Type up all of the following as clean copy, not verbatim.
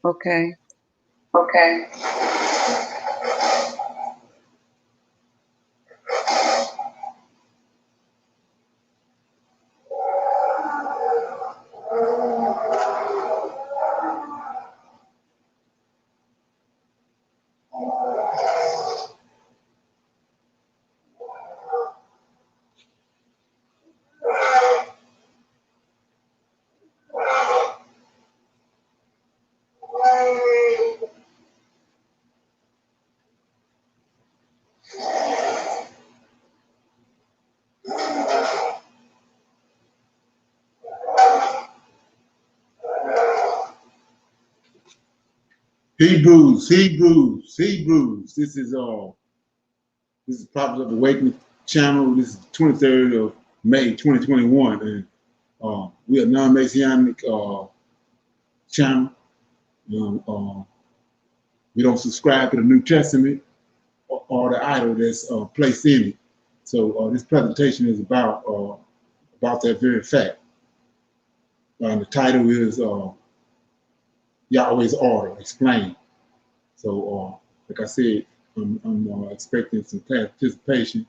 Okay. Okay. Hebrews. This is Prophets of the Awakening channel. This is the 23rd of May, 2021, and we're a non-Messianic channel. We don't subscribe to the New Testament or the idol that's placed in it. So this presentation is about that very fact. The title is Yahweh's Order Explained. So, like I said, I'm expecting some participation.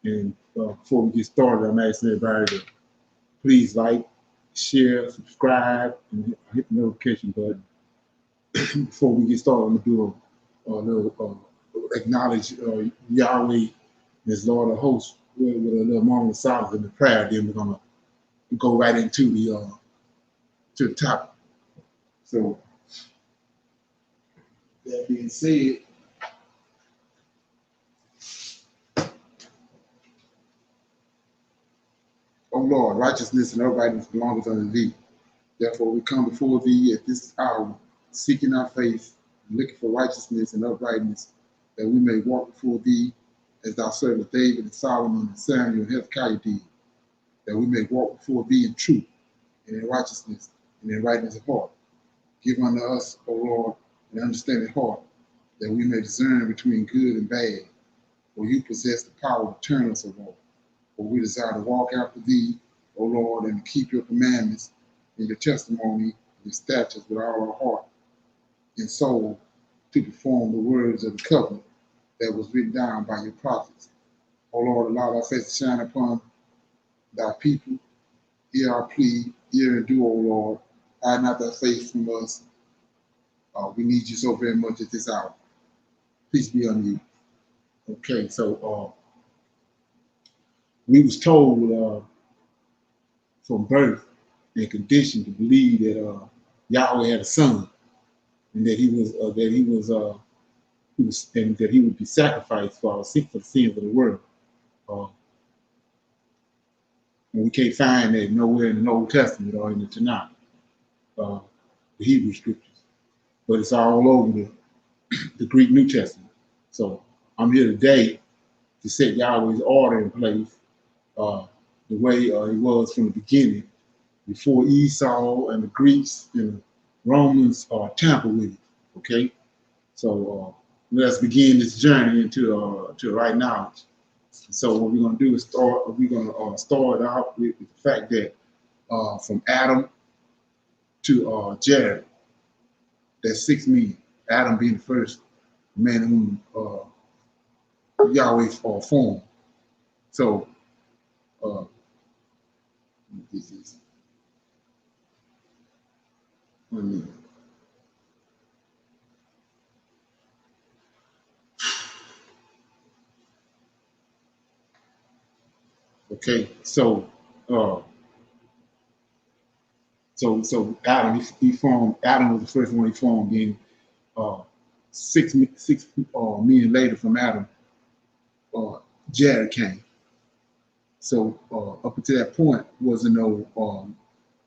And before we get started, I'm asking everybody to please like, share, subscribe, and hit the notification button. Before we get started, I'm going to do a little acknowledge Yahweh as Lord of hosts with a little moment of silence and the prayer. Then we're going to go right into the topic. So, that being said, O Lord, righteousness and uprightness belongs unto thee. Therefore we come before thee at this hour, seeking our face, looking for righteousness and uprightness, that we may walk before thee as thou servant David and Solomon and Samuel and Hezekiah did, that we may walk before thee in truth and in righteousness and in rightness of heart. Give unto us, O Lord, an understanding heart, that we may discern between good and bad. For you possess the power to turn us, O Lord. For we desire to walk after thee, O Lord, and to keep your commandments and your testimony and your statutes with all our heart and soul, to perform the words of the covenant that was written down by your prophets. O Lord, allow thy face to shine upon thy people. Hear our plea, hear and do, O Lord. Hide not thy face from us. We need you so very much at this hour. Peace be unto you. Okay, so we was told from birth and conditioned to believe that Yahweh had a son, and that he was and that he would be sacrificed for the sins of the world. And we can't find that nowhere in the Old Testament or in the Tanakh, the Hebrew scriptures, but it's all over the Greek New Testament. So I'm here today to set Yahweh's order in place, the way it was from the beginning, before Esau and the Greeks and the Romans tampered with it. Okay, so let's begin this journey into the right knowledge. So what we're going to do is start out with the fact that from Adam to Jared, that's 6 million. Adam being the first man whom Yahweh formed. So this is okay. So Adam, he formed. Adam was the first one he formed. Then 6 million later from Adam, Jared came. So up until that point, wasn't no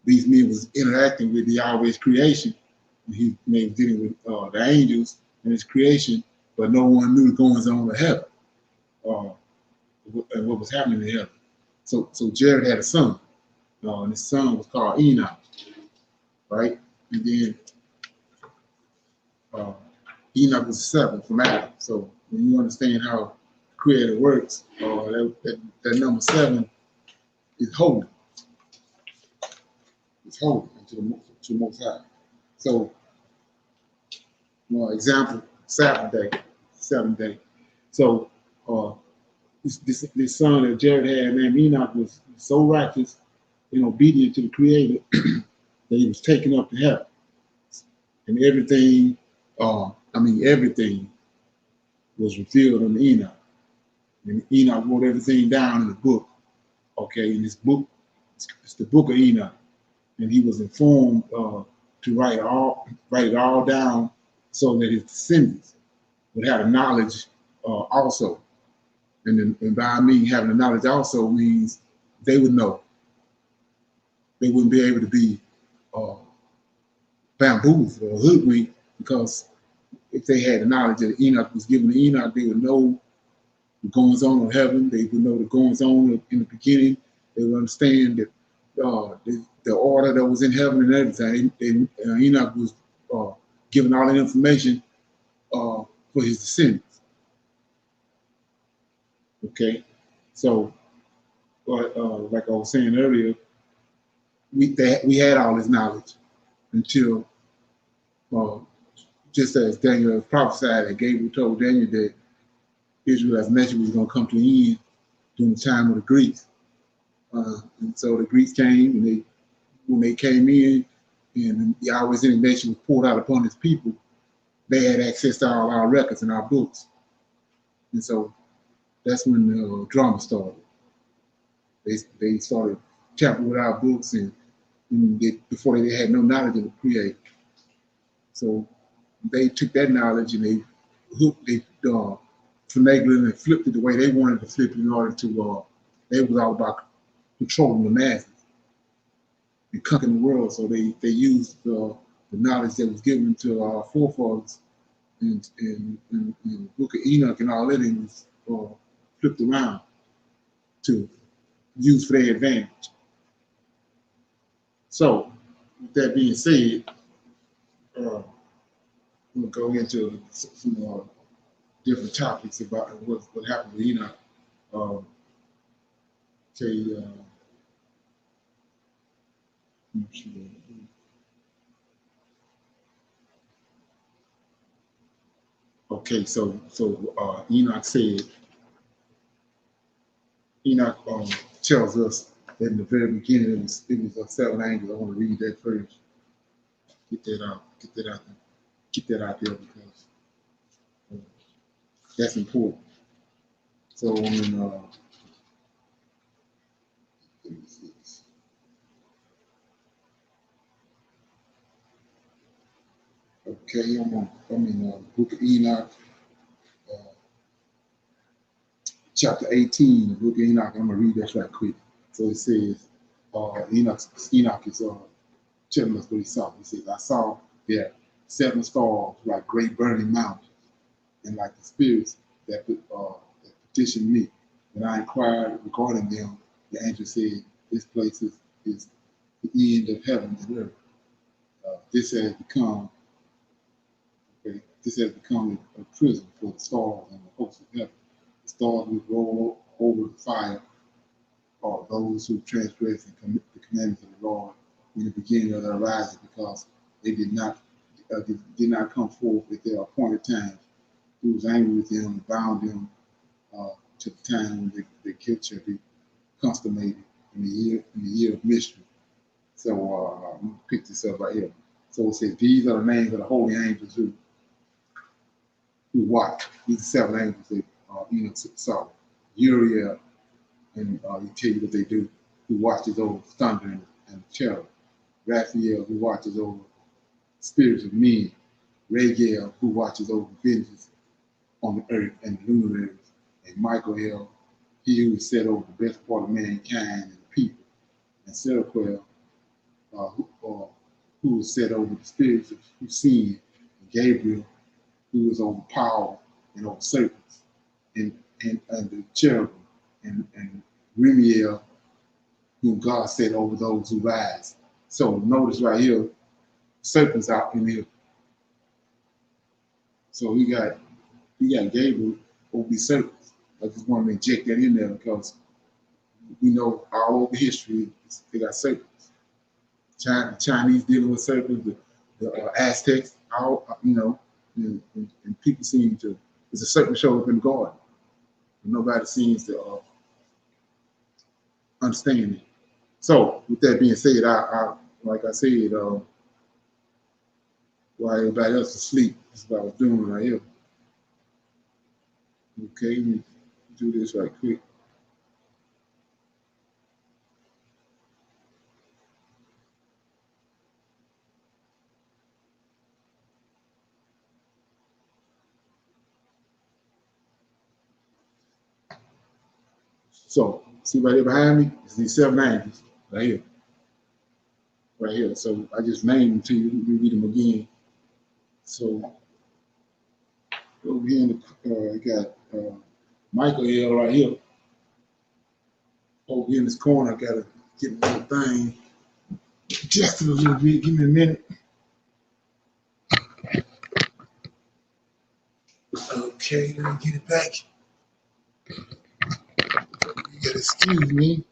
these men was interacting with the Yahweh's creation. He was dealing with the angels and his creation, but no one knew the goings on of heaven and what was happening in heaven. So Jared had a son, and his son was called Enoch, right? And then Enoch was the seventh from Adam. So when you understand how creator works, that number 7 is holy. It's holy to the Most High. So example, seventh day. So this son that Jared had named Enoch was so righteous and obedient to the Creator that he was taken up to heaven, and everything, everything was revealed unto Enoch, and Enoch wrote everything down in the book. Okay, in this book, it's the book of Enoch, and he was informed to write it all down so that his descendants would have the knowledge also. And by me having the knowledge also means they would know. They wouldn't be able to be bamboozled or hoodwinked, because if they had the knowledge that Enoch was given to Enoch, they would know the goings on of heaven. They would know the goings on in the beginning. They would understand that the order that was in heaven and everything. Enoch was given all that information for his descendants. Okay, so like I was saying earlier, we had all this knowledge until just as Daniel prophesied, that Gabriel told Daniel that Israel as a nation was going to come to an end during the time of the Greeks. And so the Greeks came, and when they came in, and Yahweh's indignation was poured out upon his people, they had access to all our records and our books. And so that's when the drama started. They started tampering with our books, and before they had no knowledge of the Creator. So they took that knowledge and they finagled and flipped it the way they wanted to flip it in order to, they was all about controlling the masses and conquering the world. So they used the knowledge that was given to our forefathers and the book of Enoch and all that, and was flipped around to use for their advantage. So with that being said, we'll go into some different topics about what happened with Enoch. Okay, so Enoch said, Enoch tells us that in the very beginning it was 7 angels. I want to read that first. Get that out there because that's important. So okay, I'm in the book of Enoch, chapter 18, the book of Enoch. I'm gonna read that right quick. So it says, Enoch is telling us what he saw. He says, I saw there 7 stars like great burning mountains, and like the spirits that petitioned me. When I inquired regarding them, the angel said, this place is the end of heaven and earth. This has become a prison for the stars and the hosts of heaven. The stars will roll over the fire, or those who transgress and commit the commandments of the Lord in the beginning of their rising, because they did not come forth at their appointed times. He was angry with them and bound them to the time when their guilt shall be consummated in the year of mystery. So I'm gonna pick this up right here. So it says, these are the names of the holy angels who watch. These are 7 angels that Enoch saw. Uriel, and he tell you what they do, who watches over thunder and cherub. Raphael, who watches over spirits of men. Raguel, who watches over vengeance on the earth and the luminaries. And Michael, he who is set over the best part of mankind and the people. And Seraphel, who is set over the spirits of sin. And Gabriel, who is over power and over serpents. And the cherubim. And Remiel, whom God set over those who rise. So notice right here, serpents out in here. So we got Gabriel over these serpents. I just want to inject that in there because we know all over history they got serpents. The Chinese dealing with serpents, the Aztecs, all and people seem to, there's a certain show up in the garden, but nobody seems to understand it. So with that being said, I like I said, while everybody else is asleep, that's what I was doing right here. Okay, let me do this right quick. So see right there behind me is these 7 angels right here, right here. So I just named them to you. Let me read them again. So over here, you got Michael L right here. Over here in this corner, I gotta get the little thing just a little bit. Give me a minute. Okay, let me get it back. You gotta excuse me.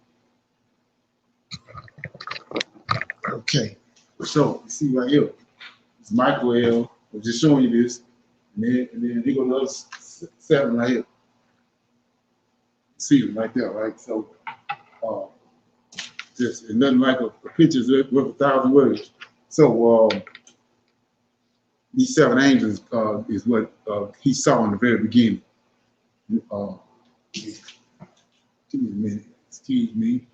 Okay, so you see right here, it's Michael L. I'm just showing you this, and then here go the other 7 right here. See them right there, right? So uh, just and nothing like a picture's worth 1,000 words. So these 7 angels is what he saw in the very beginning. Give me a minute. Excuse me.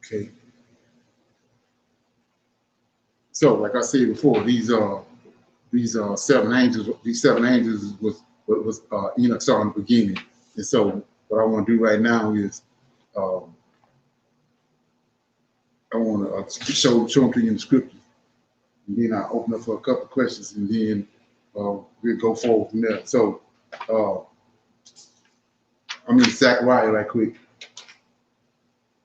Okay. So, like I said before, these 7 angels. These 7 angels was what was Enoch saw in the beginning. And so, what I want to do right now is I want to show them to you in the scripture, and then I open up for a couple of questions, and then we'll go forward from there. So, I'm in Zechariah right quick.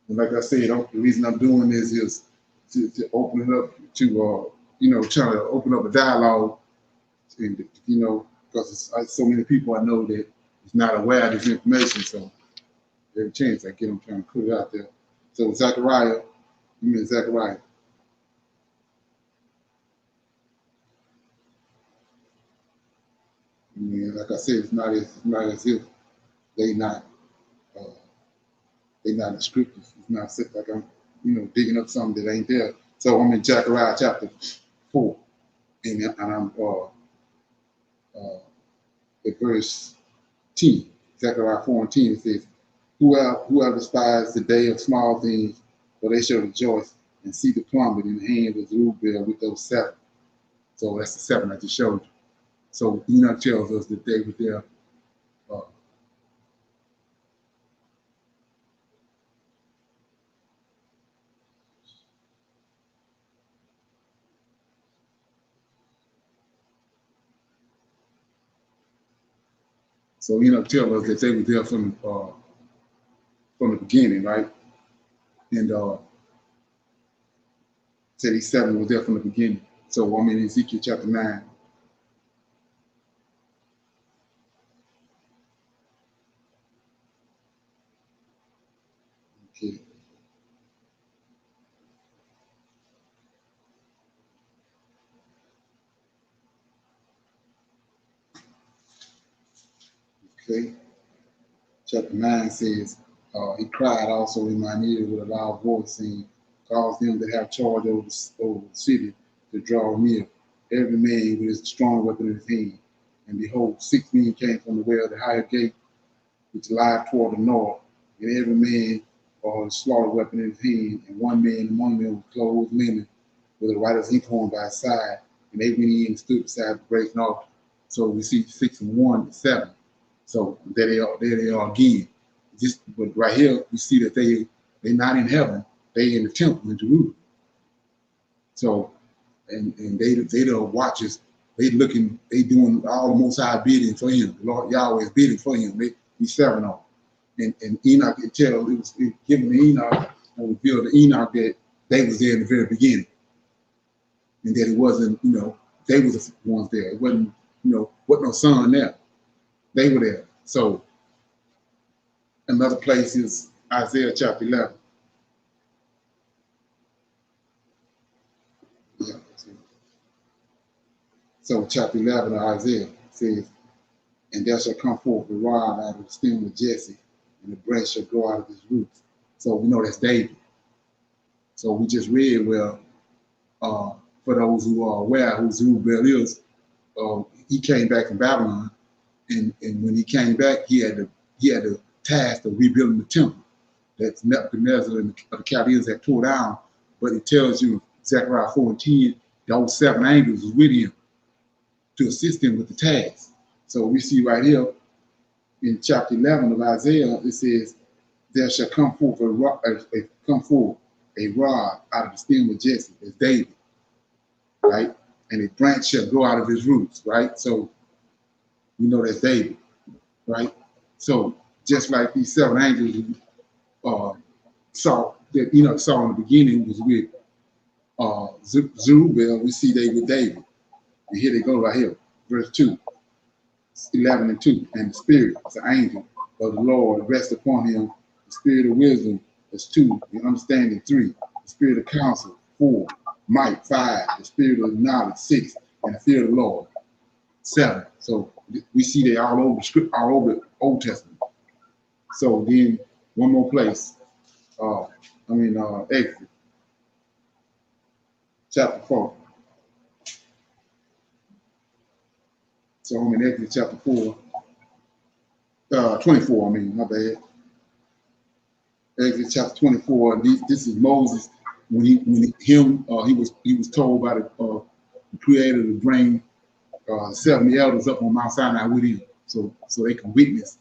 And like I said, the reason I'm doing this is to open it up to, trying to open up a dialogue, and, because so many people I know that is not aware of this information. So every chance I get, I'm trying to put it out there. So Zechariah, I'm in Zechariah. I mean, like I said, it's not as if they not uh, they not in the scriptures. It's not like I'm digging up something that ain't there. So I'm in Zechariah chapter 4, and I'm at verse 10. Zechariah 4 and 10, it says, whoever despised the day of small things, for they shall rejoice and see the plummet in the hand of Zerubbabel with those 7. So that's the 7 I just showed you. So Enoch tells us that they were there. So Enoch tells us that they were there from the beginning, right? And said these 7 were there from the beginning. So I'm in Ezekiel chapter 9. Okay. Okay. Chapter 9 says, he cried also in mine ear with a loud voice, saying, cause them that have charge over the city to draw near, every man with his strong weapon in his hand. And behold, 6 men came from the way of the higher gate, which lieth toward the north, and every man his slaughter weapon in his hand, and one man among them was clothed linen, with a writer's inkhorn by his side, and they went in and stood beside the brazen altar. So we see 6 and 1 and 7. So there they are again. But right here we see that they're not in heaven, they in the temple in Jerusalem. So and they the watchers, they doing all the Most High bidding for him. The Lord Yahweh is bidding for him. He's serving on. And Enoch could tell it was given to Enoch and revealed to Enoch that they was there in the very beginning. And that it wasn't, they was the ones there. It wasn't, wasn't no sun there. They were there. So another place is Isaiah chapter 11. Yeah. So chapter 11 of Isaiah says, and there shall come forth a rod out of the stem of Jesse, and the branch shall grow out of his roots. So we know that's David. So we just read where, for those who are aware who Zerubbabel is, he came back from Babylon, and when he came back, he had the task of rebuilding the temple that Nebuchadnezzar and the Chaldeans had tore down. But it tells you, Zechariah 4 and 10, those 7 angels was with him to assist him with the task. So we see right here in chapter 11 of Isaiah, it says, there shall come forth a rod out of the stem of Jesse, that's David, right? And a branch shall grow out of his roots, right? So we know that's David, right? So just like these 7 angels saw that Enoch saw in the beginning was with Zerubbabel, we see they with David. And here they go right here, verse 2, 11 and 2. And the Spirit, the angel of the Lord, rests upon him, the Spirit of wisdom, that's 2, the understanding, 3, the Spirit of counsel, 4, might, 5, the Spirit of knowledge, 6, and the fear of the Lord, 7. So we see they all over the script, all over the Old Testament. So then one more place, Exodus chapter 4. So I'm in Exodus chapter 24, my bad. Exodus chapter 24. This is Moses when he was told by the creator to bring 70 elders up on Mount Sinai with him, so they can witness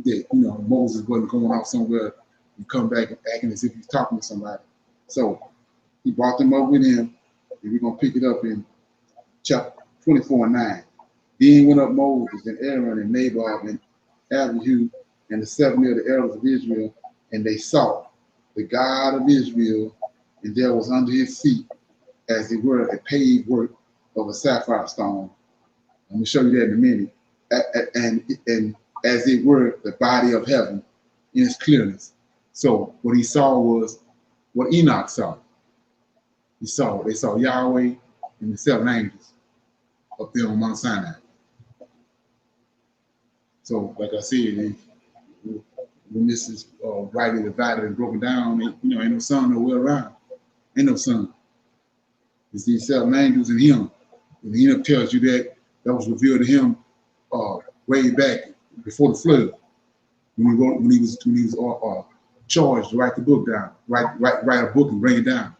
that Moses wasn't going off somewhere and come back and acting as if he's talking to somebody. So he brought them up with him, and we're gonna pick it up in chapter 24 and 9. Then went up Moses and Aaron and Nadab and Abihu and the 70 of the elders of Israel, and they saw the God of Israel, and there was under his feet, as it were, a paved work of a sapphire stone. Let me show you that in a minute. And as it were, the body of heaven in its clearness. So what he saw was what Enoch saw. They saw Yahweh and the 7 angels up there on Mount Sinai. So, like I said, when this is rightly divided and broken down, ain't no sun nowhere around. Ain't no sun. It's these 7 angels and him. And Enoch tells you that was revealed to him way back before the flood, when he was charged to write the book down, write a book and bring it down.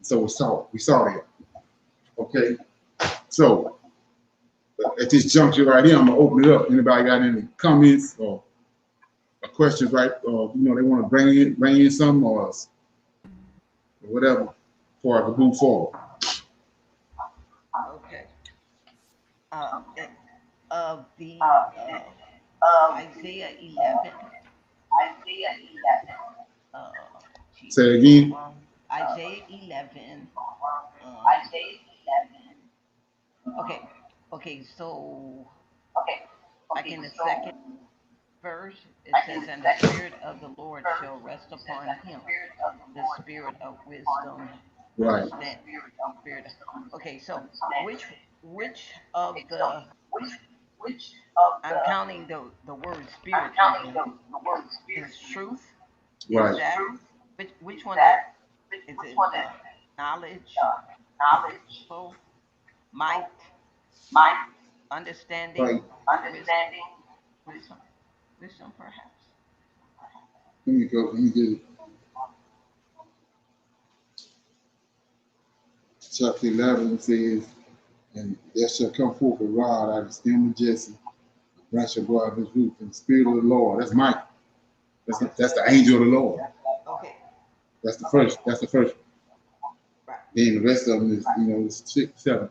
So we saw that. Okay, so at this juncture right here, I'm gonna open it up. Anybody got any comments or questions, right? Or they want to bring in something or whatever before I can move forward. Okay. Of the Isaiah 11. Say it again. Isaiah 11. Okay. So, like in the second verse, it says, "And the Spirit of the Lord shall rest upon him, the Spirit of wisdom, right. Understand, Spirit." Okay, so which of the I'm counting the word Spirit in there is truth. Right. Is that which one is it? Knowledge, so might, understanding, Right. wisdom, perhaps. Let me get it. chapter 11 says, and there shall come forth a rod out of the stem of Jesse, a branch shall grow out of his root, and the spirit of the Lord. That's Mike. That's the angel of the Lord. Okay. That's the first. That's the first. Right. Then the rest of them is, it's 6, 7.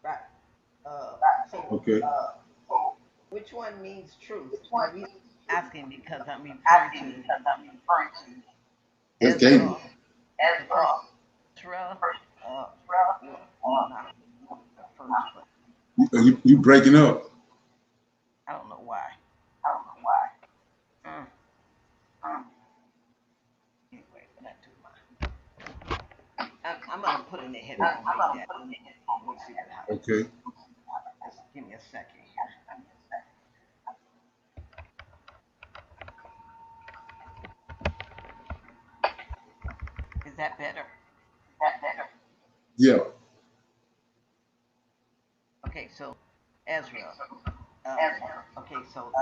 Right. So Okay. which one means truth? And the reason I'm asking because I'm referring to That's David. Ezra, the first Ezra, well, not the first, but You breaking up. I don't know why. Mm. Anyway, but I took mine. I'm gonna put in the headphone. Maybe that. We'll see what happens. Okay. Just give me a second here. Is that better? Yeah. Okay, so Ezra. Okay, so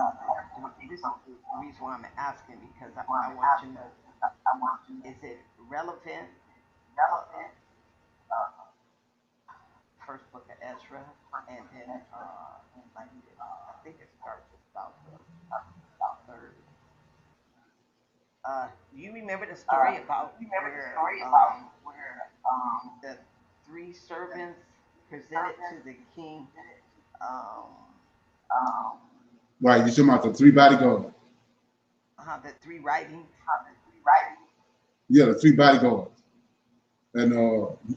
this is the reason why I'm asking because I want to know, is it relevant? Uh, First book of Ezra, and then like I think it starts about the third. Do you remember the story about where the three servants presented to the king um, Right. You talking about the 3 bodyguards? the three writings? Yeah, the 3 bodyguards. And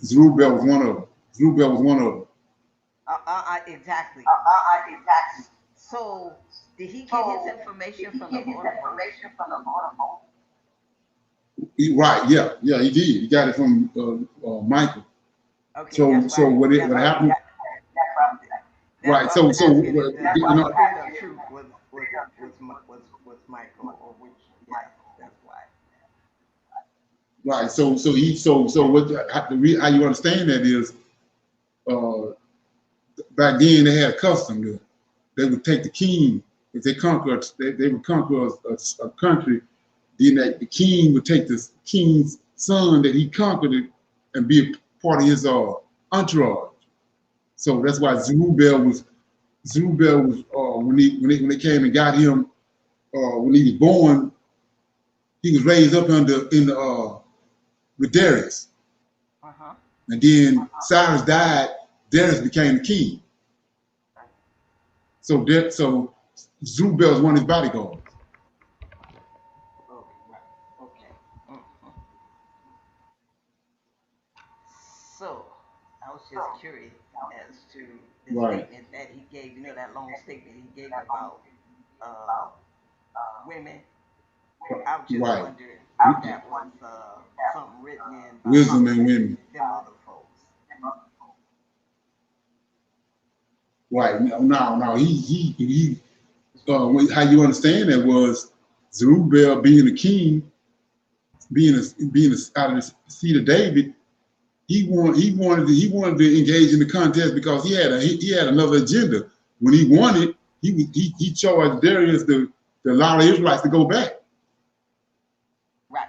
Zerubbabel was one of them. Zerubbabel was one of them. Exactly. So, did he get his information from the Lord of Hosts? Right. Yeah. Yeah. He did. He got it from Michael. Okay, So that's why. what happened? That's Right. why I'm So asking if you know. the spirit of truth was Michael, or which? Yeah, that's why. Right. So what? How you understand that is, uh, back then they had a custom that they would take the king if they conquered. They would conquer a country. Then the king would take the king's son that he conquered and be a part of his entourage. So that's why Zerubbabel was when they came and got him when he was born. He was raised up with Darius, Uh-huh. and then Cyrus died. Darius became the king. So Zerubbabel is one of his bodyguards. Oh, right. Okay. Hmm. So, I was just curious as to the Right. statement that he gave. You know that long statement he gave about uh, women. I was just Right. wondering if that was something written in by Wisdom and women. them other folks. Right. No. How you understand that was Zerubbabel being a king, being out of the seed of David. He wanted to engage in the contest because he had another agenda. When he won it, he charged Darius to allow the Israelites to go back. Right.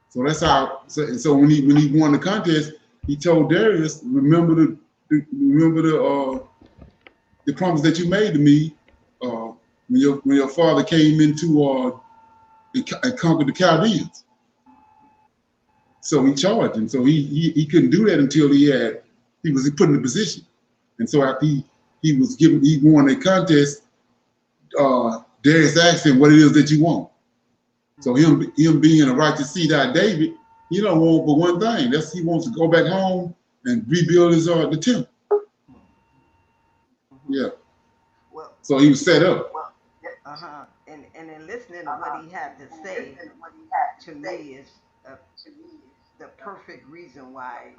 So that's how. So when he won the contest, he told Darius, remember the promise that you made to me when your father came into and conquered the Chaldeans. So he charged him. So he couldn't do that until he was put in a position. And so after he won a contest, Darius asked him what it is that you want. So him being a righteous seed out of David, he don't want but one thing. He wants to go back home and rebuild the temple. Mm-hmm. Yeah. Well, So he was set up. And in listening to what he had to say, to me is uh, the perfect reason why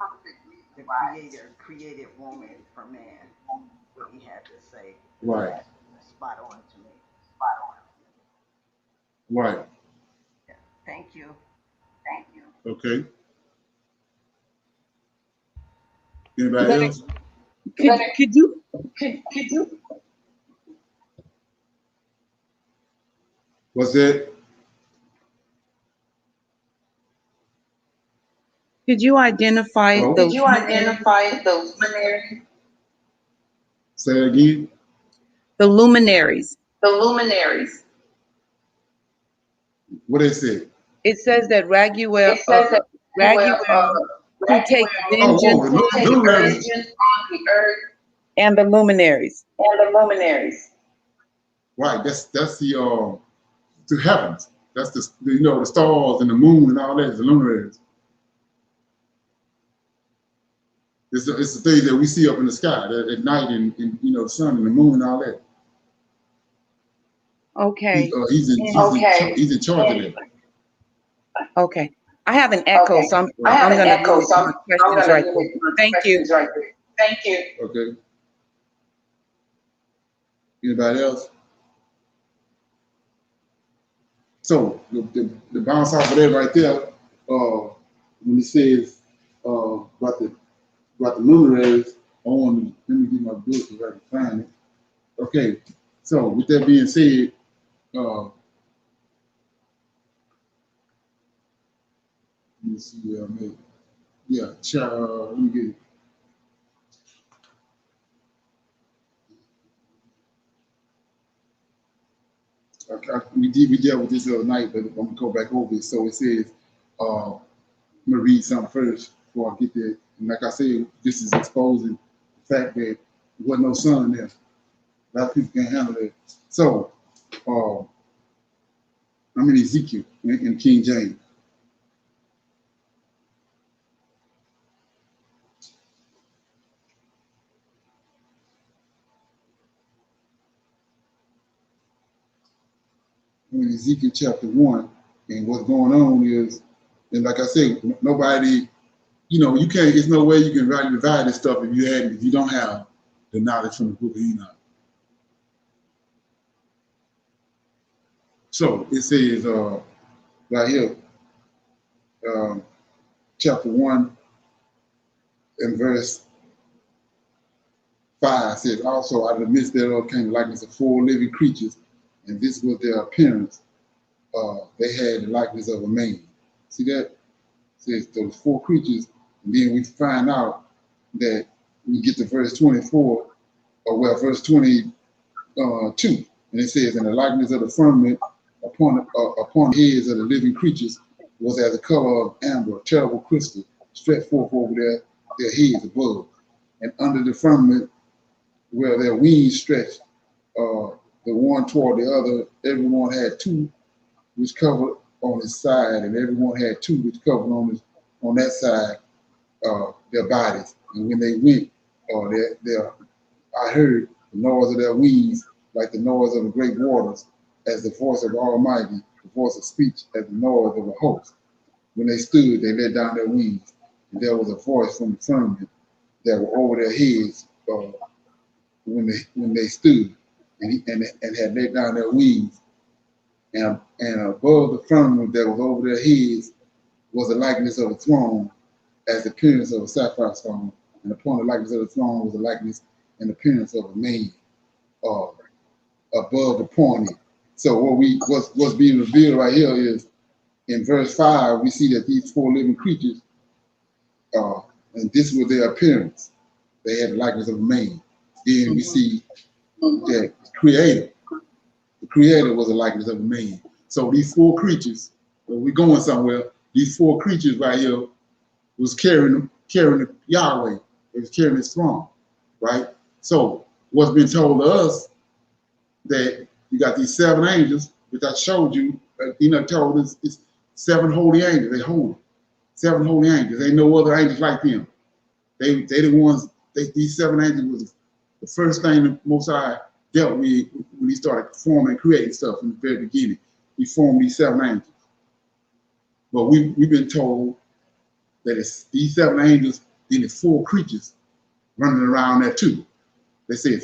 the Creator created woman for man. What he had to say is Right. like spot on to me. Right. Yeah. Thank you. Okay. Anybody else? Could you What's that? Could you identify Hello? the Could you luminaries? identify the luminaries? Say it again. The luminaries. The luminaries. What is it? It says that It says that Raguel, who takes oh, vengeance the on the earth, luminaries on the earth and the luminaries. and the luminaries. Right. That's the heavens. That's the stars and the moon and all that is the luminaries. It's the things that we see up in the sky at night and the sun and the moon and all that. Okay. He's in charge of that. Okay. I have an echo, Okay. so I have I'm an going to echo, limit so my I'm questions going right to there. limit my Thank you. questions right there. Thank you. Okay. Anybody else? So the bounce off of that right there, when it says about the luminaries, let me get my book so I can find it. Okay. So with that being said, let me see where I'm at. Yeah, let me get it. We dealt with this the other night, but I'm gonna go back over it. So it says, I'm gonna read something first before I get there. And like I said, this is exposing the fact that there wasn't no sun there. A lot of people can't handle that. So I'm in Ezekiel in King James. I'm in Ezekiel chapter 1, and what's going on is, and like I said, nobody, you can't. There's no way you can rightly divide this stuff if you don't have the knowledge from the book of Enoch. So it says right here, chapter 1 and verse 5 says, also out of the midst thereof came the likeness of 4 living creatures, and this was their appearance. They had the likeness of a man. See that? It says those 4 creatures, and then we find out that we get to verse 24, verse 22, and it says, and the likeness of the firmament upon the heads of the living creatures was as a color of amber, terrible crystal, stretched forth over their heads above. And under the firmament, where their wings stretched, the one toward the other, everyone had 2 which covered on his side, and everyone had 2 which covered on that side their bodies. And when they went, I heard the noise of their wings like the noise of the great waters, as the voice of the Almighty, the voice of speech, as the noise of a host. When they stood, they let down their wings, and there was a voice from the firmament that were over their heads when they stood, and had let down their wings, and above the firmament that was over their heads was the likeness of a throne, as the appearance of a sapphire stone, and upon the likeness of the throne was the likeness and appearance of a man above upon it. So what's being revealed right here is in verse 5, we see that these 4 living creatures, and this was their appearance. They had the likeness of a man. Then we see that the creator was the likeness of a man. So these 4 creatures, when we're going somewhere, these 4 creatures right here was carrying Yahweh. It was carrying his throne, right? So what's been told to us that you got these 7 angels, which I showed you, told us it's 7 holy angels. They holy. 7 holy angels. Ain't no other angels like them. They the ones. These 7 angels was the first thing the Most High dealt with when he started forming and creating stuff in the very beginning. He formed these 7 angels. But we've been told that it's these 7 angels, then it's 4 creatures running around there too. They say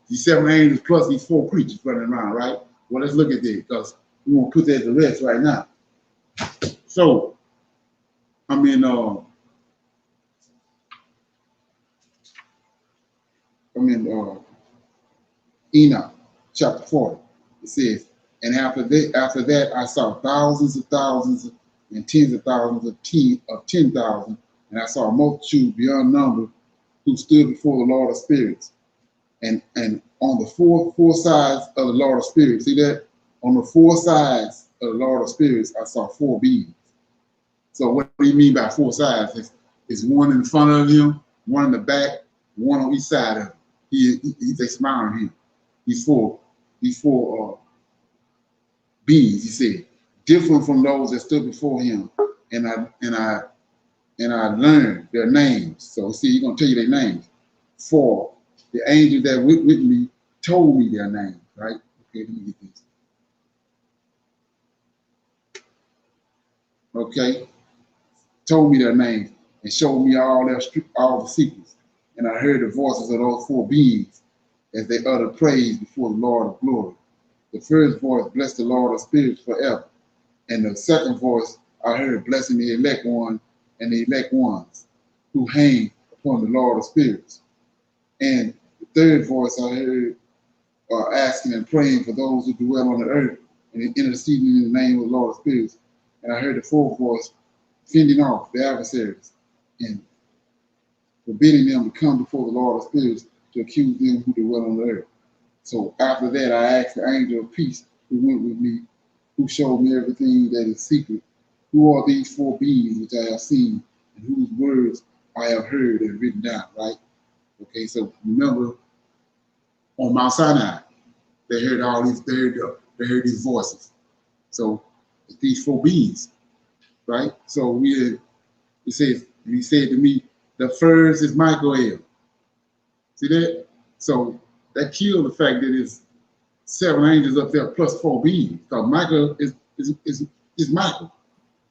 these 7 angels plus these 4 creatures running around, right? Well, let's look at that because we want to put that to rest right now. So, I'm in Enoch, chapter 40. It says, and after that I saw thousands of thousands and tens of thousands of 10,000. And I saw a multitude beyond number who stood before the Lord of spirits. And on the four sides of the Lord of spirits, see that? On the four sides of the Lord of spirits, I saw four beings. So what do you mean by four sides? It's one in front of him, one in the back, one on each side of him. He's a smiling him. These four beings, he said, different from those that stood before him. And I learned their names. So see, he's gonna tell you their names. For the angel that went with me told me their names, right? Okay, let me get this. Okay, told me their names and showed me all the secrets. And I heard the voices of those four beings as they uttered praise before the Lord of glory. The first voice, bless the Lord of spirits forever. And the second voice, I heard, blessing the elect one and the elect ones who hang upon the Lord of spirits. And the third voice I heard, asking and praying for those who dwell on the earth and interceding in the name of the Lord of spirits. And I heard the fourth voice, fending off the adversaries and forbidding them to come before the Lord of spirits to accuse them who dwell on the earth. So after that, I asked the angel of peace who went with me, who showed me everything that is secret. Who are these four beings which I have seen and whose words I have heard and written down, right? Okay, so remember on Mount Sinai, they heard all these, they heard these voices. So it's these four beings, right? So he said to me, the first is Michael. See that? So that killed the fact that it's 7 angels up there plus 4 beings. Because Michael is Michael.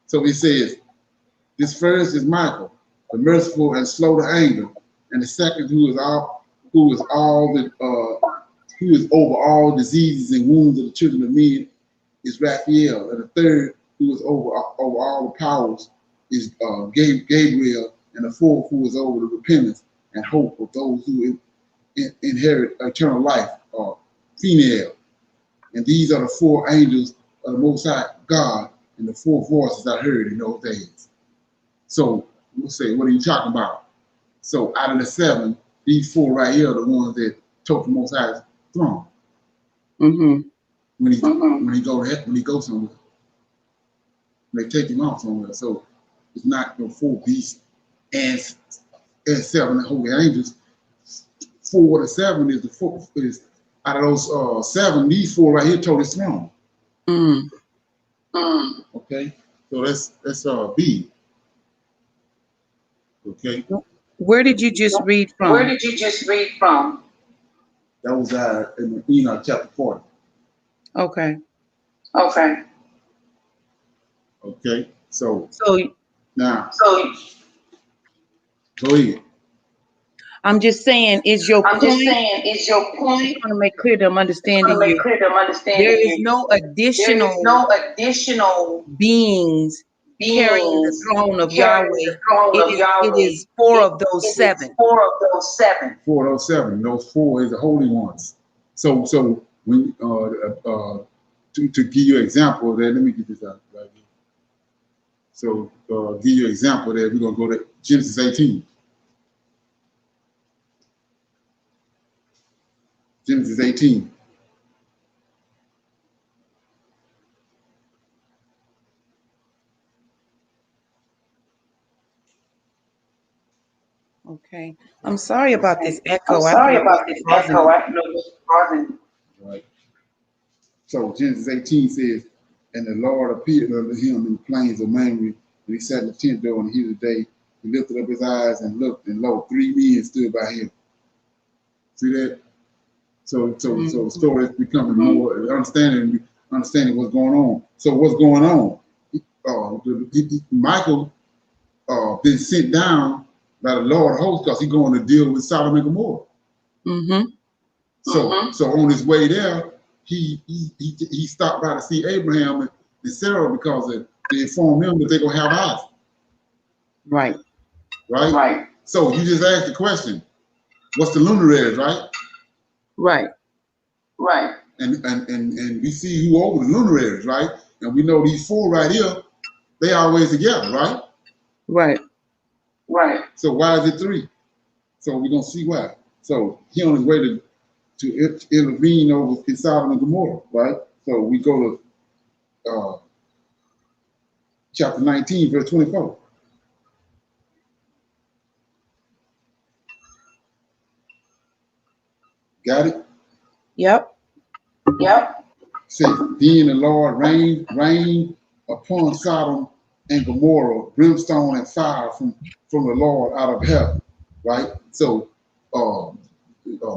So he says, this first is Michael, the merciful and slow to anger, and the second who is over all diseases and wounds of the children of men is Raphael, and the third who is over all the powers is Gabriel, and the fourth who is over the repentance and hope of those who inherit eternal life, or female. And these are the 4 angels of the Most High God, and the 4 voices I heard in those days. So we'll say, what are you talking about? So out of the 7, these 4 right here are the ones that took the Most High's throne. Mm-hmm. When he goes somewhere, they take him off somewhere. So it's not no 4 beasts and 7 holy angels. 4 to 7 is the 4 is out of those 7. These 4 right here told his throne. Mm. Okay, so that's B. Okay. Where did you just read from? Where did you just read from? That was in Enoch chapter 40. Okay. Okay. Okay. So So now, So go ahead. I'm just saying, is your I'm point? just saying, is your I point? want to make clear that I'm understanding Make you. clear that I'm understanding There is you. no There is additional no additional beings carrying the beings throne of carrying Yahweh. the throne of It Yahweh. is 4 of It those is 7. 4 of those 7. 4 of those 7. Those 4 is the holy ones. So when to give you an example of that, let me get this out right here. So give you an example that we're gonna go to Genesis 18. Genesis 18. Okay. I'm sorry about this echo. I'm I don't sorry know what's about this causing echo. it. I don't know what's causing. Right. So Genesis 18 says, and the Lord appeared unto him in the plains of Mamre, and he sat in the tent door on the heat of the day. He lifted up his eyes and looked, and lo, 3 men stood by him. See that? So the story is becoming more understanding what's going on. So what's going on? Michael been sent down by the Lord of hosts because he's going to deal with Sodom and Gomorrah. Mm-hmm. So on his way there, he stopped by to see Abraham and Sarah because they informed him that they're gonna have Isaac. Right. Right. So you just asked the question, what's the luminaries, right? Right. And we see who over the luminaries, right? And we know these 4 right here they always together, right? Right. Right. So why is it three? So we're gonna see why. So he on his way to intervene over in Sodom and Gomorrah, right? So we go to chapter 19, verse 24. Got it? Yep. Yep. Says, then the Lord rained upon Sodom and Gomorrah brimstone and fire from the Lord out of heaven, right? So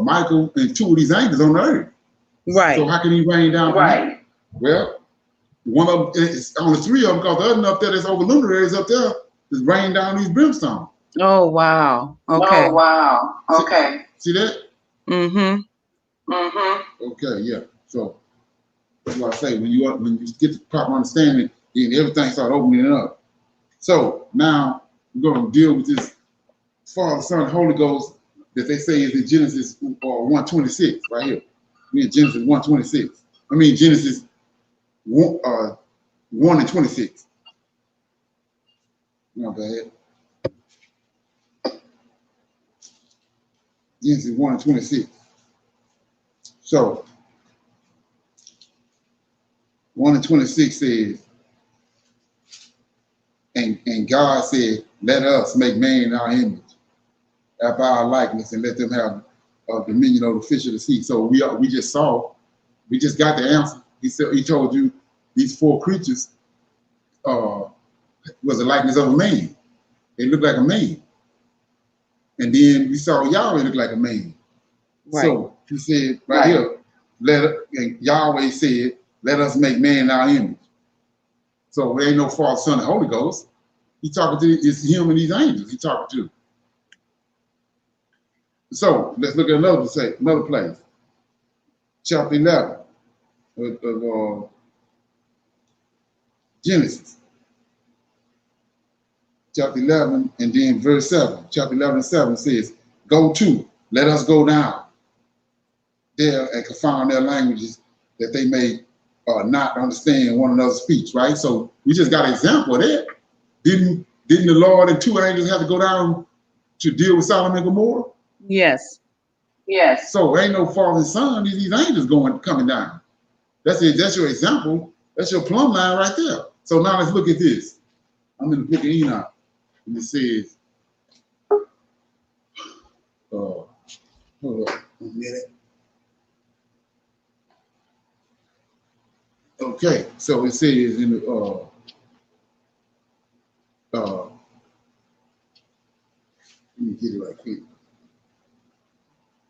Michael and two of these angels on the earth. Right. So how can he rain down? Right. Well, one of them is on the three of them, because the other one up there that's over luminaries up there is raining down these brimstones. Oh wow. Okay. Oh wow. Okay. See that? Mm-hmm. Mm-hmm. Okay, yeah. So that's what I say. When you get the proper understanding, then everything start opening up. So now we're going to deal with this Father, Son, Holy Ghost that they say is in Genesis 1:26 right here. We're in Genesis 1:26. I mean Genesis 1:26. No, go ahead. Genesis 1:26. So 1:26 says, and God said, let us make man in our image, after our likeness, and let them have dominion over the fish of the sea. So we just got the answer. He told you these four creatures was the likeness of a man. They looked like a man. And then we saw Yahweh look like a man. Right. So he said right here, and Yahweh said, let us make man in our image. So there ain't no Father, Son, and Holy Ghost. He talking to, it's him and these angels he talking to. So let's look at another place. Chapter 11 of Genesis. Chapter 11 and then verse 7. Chapter 11 and 7 says, go to, let us go down there and confound their languages that they may not understand one another's speech, right? So we just got an example of that. Didn't the Lord and two angels have to go down to deal with Sodom and Gomorrah? Yes. Yes. So ain't no Father and Son, these angels coming down. That's it. That's your example. That's your plumb line right there. So now let's look at this. I'm in the book of Enoch, and it says, hold up a minute. Okay, so it says in the let me get it right quick.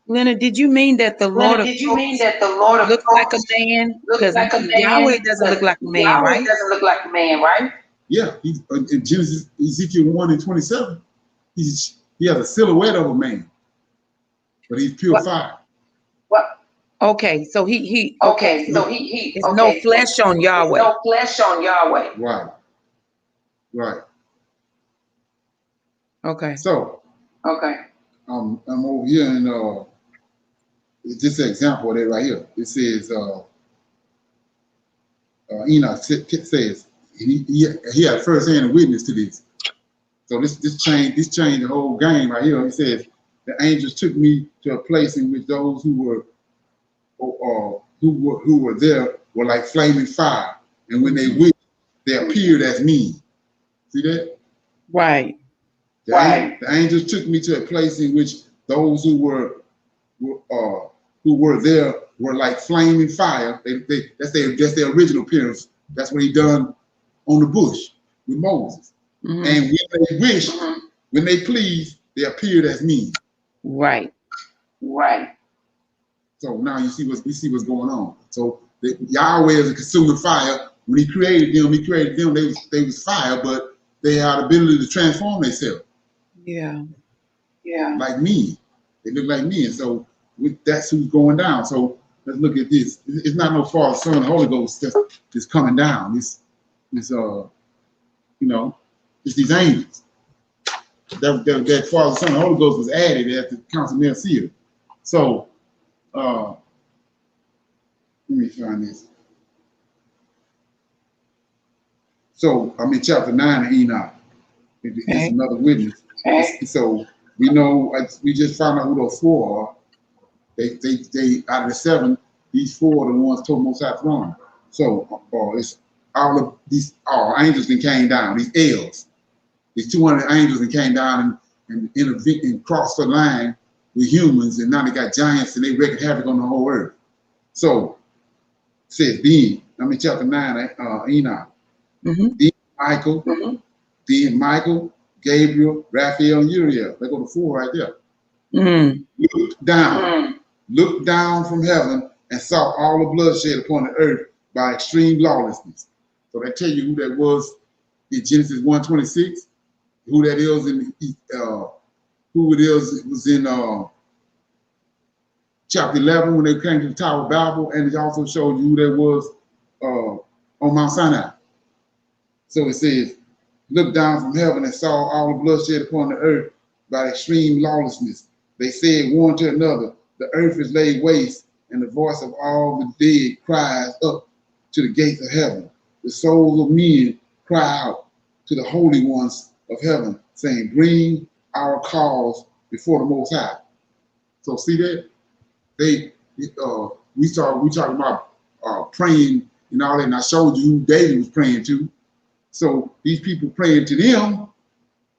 Leonard, did you mean that the Lord of Did you mean hosts that the Lord of looks like a hosts man? looks Because like a man? Yahweh doesn't look like a man, Yahweh right? doesn't look like a man, right? Yeah, he's in Genesis, Ezekiel 1:27. He has a silhouette of a man, but he's pure fire. What? Okay, so he Okay, so he it's no flesh on Yahweh. no flesh on Yahweh. Right. Okay. So Okay. I'm over here in just an example of that right here. It says Enoch says he had first-hand witness to this. So this changed the whole game right here. He says the angels took me to a place in which those who were there were like flaming fire, and when they wished, they appeared as me. See that? Right. The angels took me to a place in which those who were there were like flaming fire. That's their original appearance. That's what he done on the bush with Moses. Mm-hmm. And when they wished, when they pleased, they appeared as me. Right. So now you see what's going on. So Yahweh is a consuming fire. When he created them, they was fire, but they had the ability to transform themselves. Yeah. Like me. They look like me. And so that's who's going down. So let's look at this. It's not no Father, Son, and Holy Ghost that's coming down. It's these angels. That Father, Son, and Holy Ghost was added at the Council of Nicaea. So let me find this. So I'm in chapter 9 of Enoch. It's Okay. another witness. So we know, we just found out who those four are. They out of the seven, these four are the ones told Most High throne. So it's all of these angels that came down, these elves, these 200 angels that came down and crossed the line with humans, and now they got giants and they wreaking havoc on the whole earth. So it says then, I'm in chapter 9, Enoch. Then Michael, then Michael, Gabriel, Raphael, and Uriel. They go to four right there. Looked down from heaven and saw all the bloodshed upon the earth by extreme lawlessness. So they tell you who that was in Genesis 1:26, who that is in who it is. It was in chapter 11 when they came to the Tower of Babel, and it also showed you who that was on Mount Sinai. So it says, looked down from heaven and saw all the bloodshed upon the earth by extreme lawlessness. They said one to another, the earth is laid waste, and the voice of all the dead cries up to the gates of heaven. The souls of men cry out to the holy ones of heaven, saying, bring our cause before the Most High. So see that? We talking about praying and all that, and I showed you who David was praying to. So these people praying to them,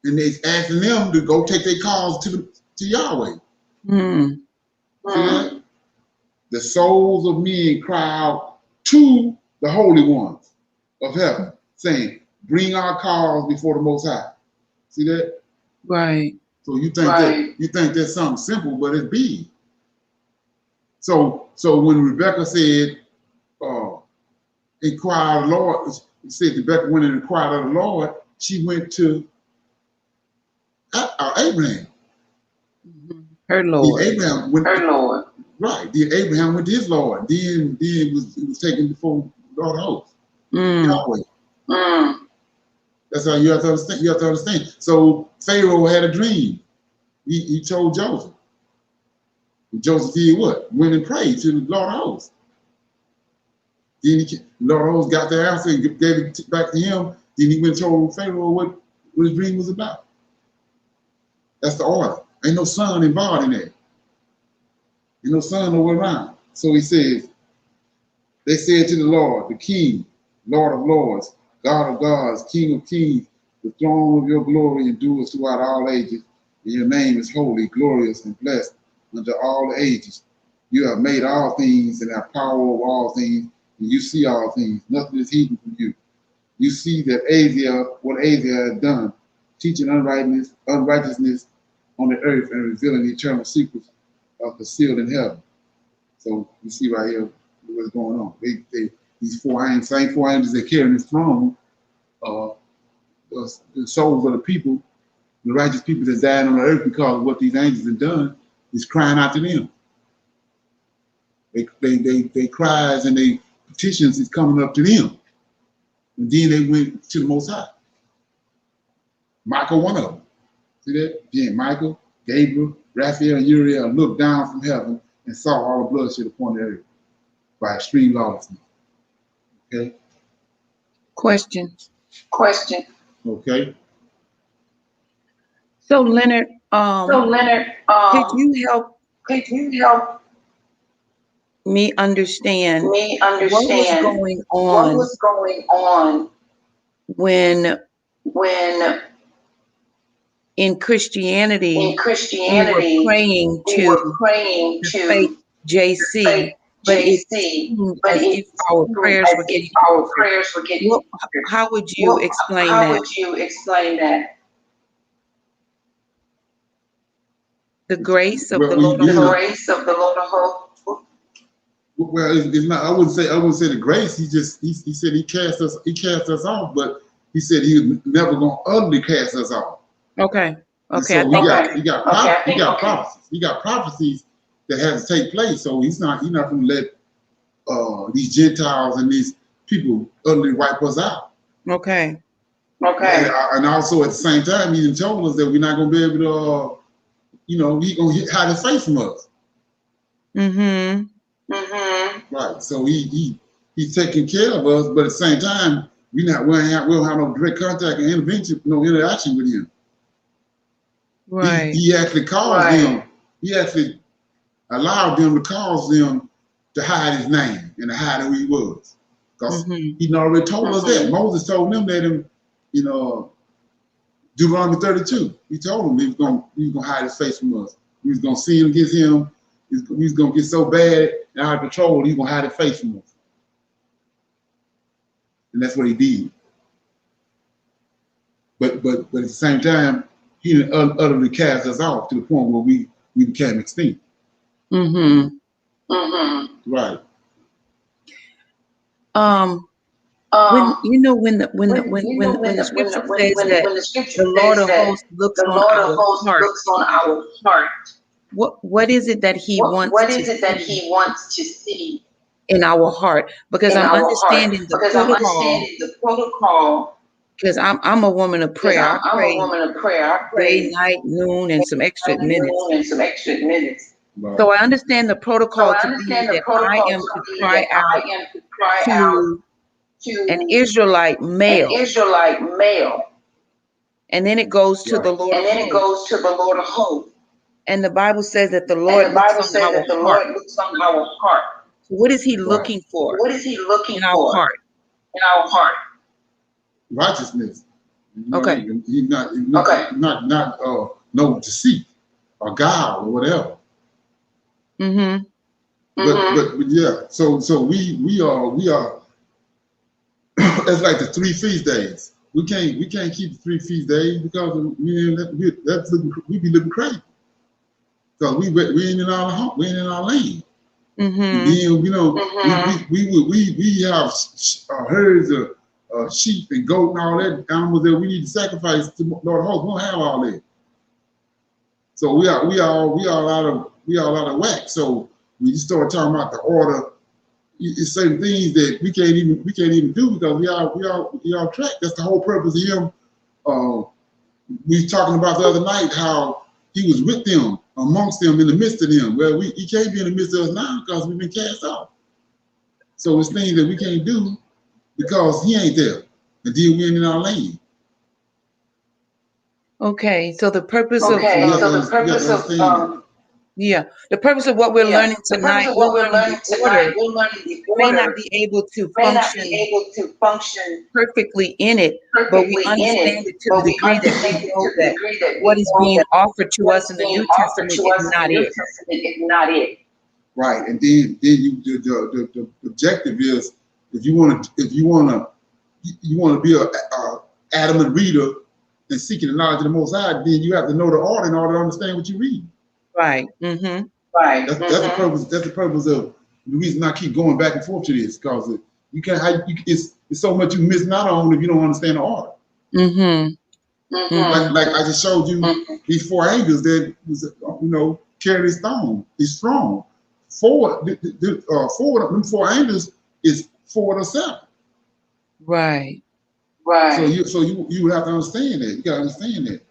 and they asking them to go take their cause to Yahweh. See that? The souls of men cry out to the holy ones of heaven, saying, bring our cause before the Most High. See that? Right. So you think that's something simple, but it's big. So when Rebecca said, inquire of the Lord, it said Rebecca went and inquired of the Lord, she went to Abraham. Her Lord. Abraham went, her Lord. Right. Then Abraham went to his Lord. Then it was taken before Lord of hosts. Yahweh. That's how you have to understand. You have to understand. So Pharaoh had a dream. He told Joseph. And Joseph did what? Went and prayed to the Lord of hosts. Then Lord of hosts got the answer and gave it back to him. Then he went and told Pharaoh what his dream was about. That's the order. Ain't no son involved in that. Ain't no son nowhere around. So he says, they said to the Lord, the King, Lord of lords, God of gods, King of kings, the throne of your glory endures throughout all ages, and your name is holy, glorious, and blessed unto all ages. You have made all things and have power over all things, and you see all things. Nothing is hidden from you. You see that what Asia has done, teaching unrighteousness on the earth and revealing the eternal secrets concealed in heaven. So you see right here what's going on. These same four angels that carry this throne, the souls of the people, the righteous people that died on the earth because of what these angels have done, is crying out to them. They cries and they petitions is coming up to them. And then they went to the Most High. Michael, one of them. See that? Then Michael, Gabriel, Raphael, and Uriel looked down from heaven and saw all the bloodshed upon the earth by extreme lawlessness. Okay? Question. Okay. So Leonard, could you help me understand what was going on when in Christianity we were praying to faith JC, but it seemed as if our prayers were getting answered. How would you explain that? The grace of the Lord of hosts. Well, it's not. I wouldn't say the grace. He said he cast us off, but he said he was never going to utterly cast us off. Okay. So he got prophecies. He got prophecies that has to take place. So he's not going to let these Gentiles and these people utterly wipe us out. Okay. And also at the same time, he told us that we're not going to be able to. He's going to hide his face from us. Right. So he's taking care of us, but at the same time, we don't have no direct contact and intervention, no interaction with him. Right. He actually caused them. He actually allowed them to cause them to hide his name and to hide who he was, because he already told us that. Moses told them that in Deuteronomy 32. He told them he was gonna hide his face from us. He was gonna sin against him. He was gonna get so bad and out of control, he was gonna hide his face from us. And that's what he did. But at the same time, he didn't utterly cast us off to the point where we became extinct. Right. When the scripture says that the Lord of hosts looks on our heart, what is it that he wants to see in our heart? Because I'm understanding the protocol. Because I'm a woman of prayer. I pray day, night, noon, and some extra minutes. Right. So I understand the protocol to be that I am to cry out to an Israelite male. And then it goes to the Lord of hosts. And the Bible says that the Lord looks on our heart. So what is he looking for? In our heart? Righteousness. Okay. He's not no deceit or guile or whatever. But yeah, so we are it's like the 3 feast days. We can't keep the 3 feast days because we be looking crazy. Because we ain't in our home, we ain't in our lane. And then we have herds of sheep and goat and all that animals that we need to sacrifice to Lord of hosts. We don't have all that. So we are out of whack. So when you start talking about the order, it's certain things that we can't even do because we are track. That's the whole purpose of him. We was talking about the other night how he was with them, amongst them, in the midst of them. Well, he can't be in the midst of us now because we've been cast off. So it's things that we can't do because he ain't there. And then we ain't in our lane. Okay, so the purpose of the purpose of what we're learning tonight, we're learning the order. We may not be able to function perfectly in it, but we understand it to the degree that we know that what is being offered to us in the New Testament is not it. Right, and then the objective is if you want to be a adamant reader and seeking the knowledge of the Most High, then you have to know the order in order to understand what you read. Right. Right. That's the purpose. That's the purpose of the reason I keep going back and forth to this, because you can't. It's so much you missing out on if you don't understand the order. Like I just showed you these 4 angels that was carrying his throne. He's strong. 4 of them 4 angels is 4 to 7. Right. So you have to understand that. You gotta understand that.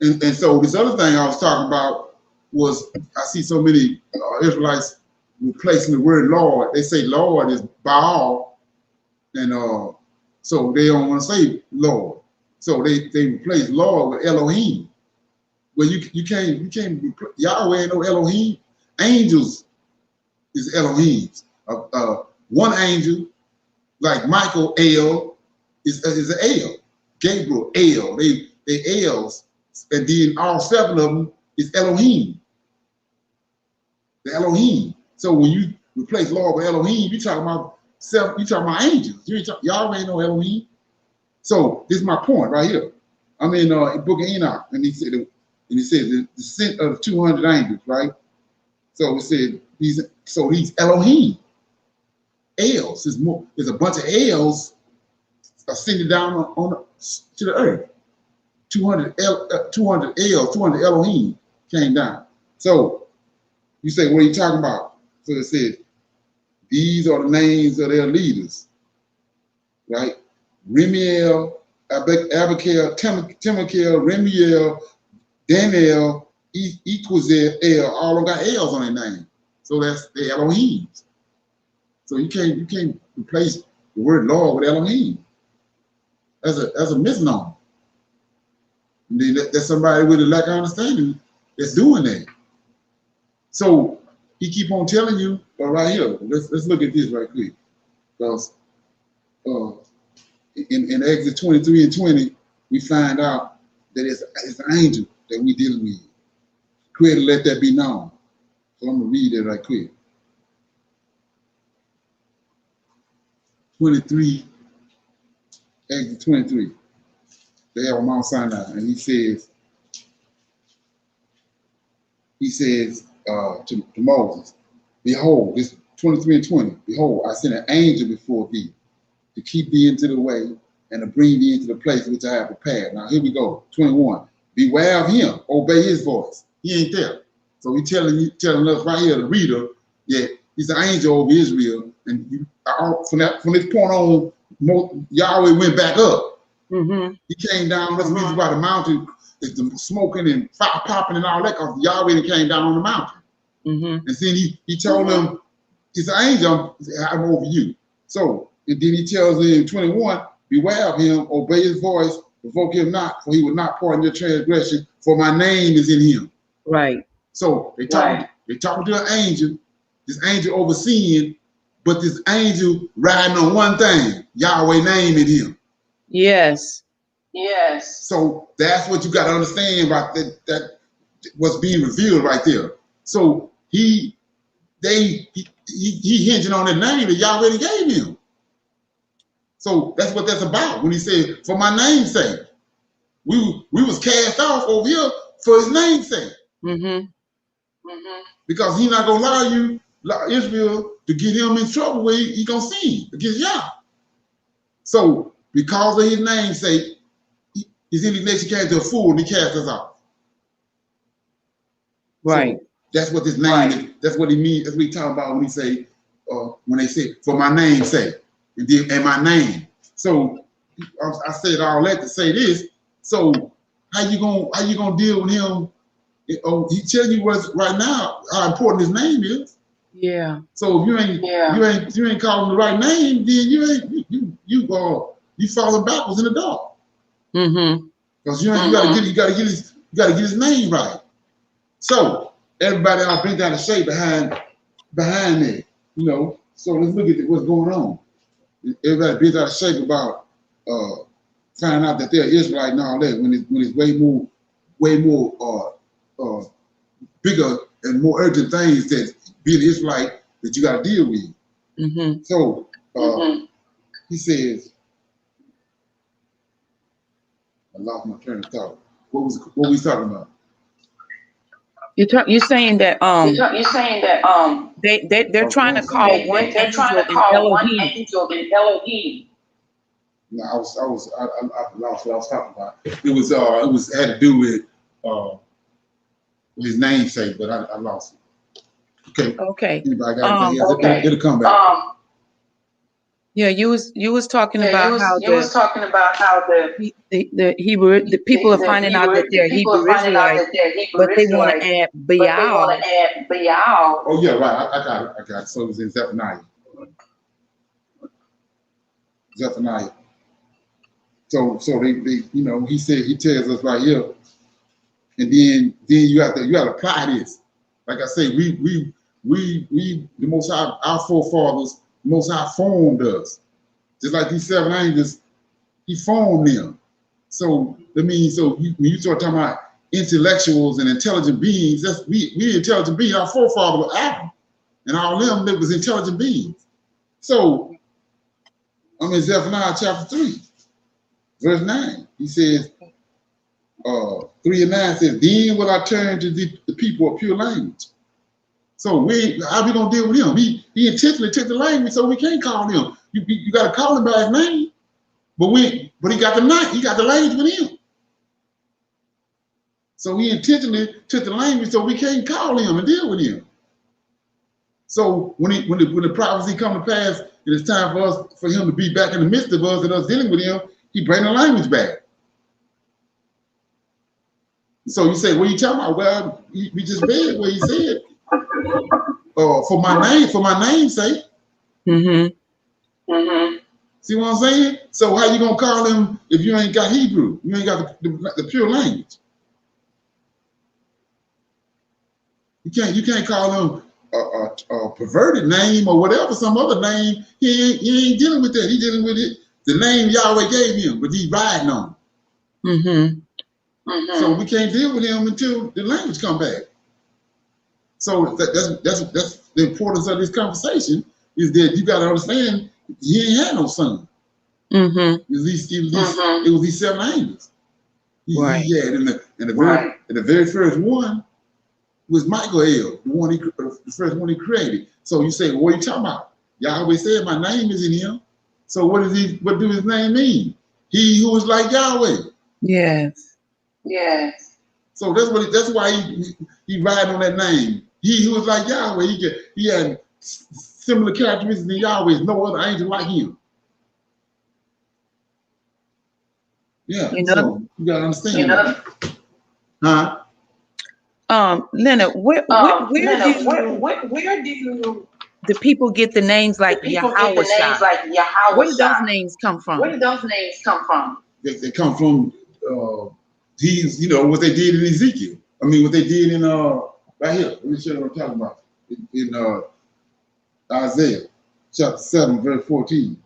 And so this other thing I was talking about was I see so many Israelites replacing the word Lord. They say Lord is Baal, and so they don't want to say Lord. So they replace Lord with Elohim. Well, you can't Yahweh ain't no Elohim. Angels is Elohims. One angel like Michael El is an El. Gabriel El. They Els. And then all 7 of them is Elohim. The Elohim. So when you replace Lord with Elohim, you're talking about angels. Y'all ain't no Elohim. So this is my point right here. I'm in the book of Enoch, and he said the descent of the 200 angels, right? So it said these Elohim. Els there's a bunch of Els ascended down to the earth. 200 Els, 200 Elohim came down. So you say, what are you talking about? So it said, these are the names of their leaders, right? Remiel, Abigail, Timikel, Remiel, Daniel, Equazel, El, all of them got L's on their name. So that's the Elohims. So you can't replace the word Lord with Elohim. as a misnomer. And then that's somebody with a lack of understanding that's doing that. So he keep on telling you, right here, let's look at this right quick. Because in Exodus 23 and 20, we find out that it's an angel that we dealing with. Creator, let that be known. So I'm gonna read it right quick. 23, Exodus 23. They have on Mount Sinai, and he says to Moses, behold, this 23 and 20, behold, I sent an angel before thee to keep thee into the way and to bring thee into the place which I have prepared. Now here we go, 21. Beware of him, obey his voice. He ain't there. So he's telling us right here, the reader, that he's an angel over Israel. And from this point on, Yahweh went back up. Mm-hmm. He came down. That's the reason why the mountain is the smoking and fire popping and all that, because Yahweh came down on the mountain. Mm-hmm. And then he told them, it's an angel, I'm over you. So, and then he tells them in 21, beware of him, obey his voice, provoke him not, for he will not pardon your transgression, for my name is in him. Right. So they talking to an angel, this angel overseeing, but this angel riding on one thing, Yahweh name in him. Yes. Yes. So that's what you got to understand about that what's being revealed right there. So he hinging on the name that Yahweh gave him. So that's what that's about when he said, for my name's sake. We was cast off over here for his name's sake. Mm-hmm. Mm-hmm. Because he's not going to allow Israel to get him in trouble where he going to sin against Yah. So because of his name's sake, his indignation came to a fool and he cast us off. Right. So that's what this name is. That's what he means. That's what he talking about when he say, when they say, for my name's sake, and my name. So I said all that to say this. So how you gonna deal with him? He telling you what's right now how important his name is. Yeah. So if you ain't calling the right name, then you falling backwards in the dark. Mm-hmm. Because you gotta get his name right. So everybody all bent out of shape behind that, you know. So let's look at what's going on. Everybody bent out of shape about finding out that they're Israelite and all that when it's way more bigger and more urgent things that being Israelite that you got to deal with. Mm-hmm. So he says, I lost my train of thought. What we talking about? You're saying that You're saying that they're trying to call one angel in Elohim. No, I lost what I was talking about. It was had to do with his namesake, but I lost it. Okay. Okay. Anybody got anything? It'll come back. Yeah, you was talking about how the Hebrew the people are finding out that they're Hebrew Israelites, but they want to add Baal. Oh yeah, right. I got it. So it was in Zephaniah. So they you know, he tells us right here, and then you have to apply this. Like I say, we the Most High, our forefathers, the Most High formed us. Just like these 7 angels, he formed them. So that means, when you start talking about intellectuals and intelligent beings, we intelligent beings. Our forefather was Adam, and all of them that was intelligent beings. So I'm in Zephaniah chapter 3, verse 9. He says, 3 and 9 says, then will I turn to the people of pure language. So how we gonna deal with him? He intentionally took the language, so we can't call him. You gotta call him by his name. But he got the language with him. So he intentionally took the language, so we can't call him and deal with him. So when the prophecy come to pass, and it's time for him to be back in the midst of us and us dealing with him, he bring the language back. So you say, what are you talking about? Well, we just read what he said. For my name's sake. Mm-hmm. Mm-hmm. See what I'm saying? So how you gonna call him if you ain't got Hebrew? You ain't got the pure language. You can't call him a perverted name or whatever, some other name. He ain't dealing with that. He dealing with it. The name Yahweh gave him, but he's riding on. So we can't deal with him until the language come back. So that's the importance of this conversation, is that you got to understand he ain't had no son. It was these 7 angels. He had in the very first one was Michael, the first one he created. So you say, well, what are you talking about? Yahweh said my name is in him. So what do his name mean? He who is like Yahweh. Yes. So that's why he riding on that name. He who is like Yahweh. He had similar characteristics than Yahweh. There's no other angel like him. Yeah. So you gotta understand that. Huh? Leonard, where do the people get the names like Yahweh's? Where do those names come from? They come from what they did in Ezekiel. I mean, what they did in right here. Let me show you what I'm talking about. In Isaiah chapter 7, verse 14.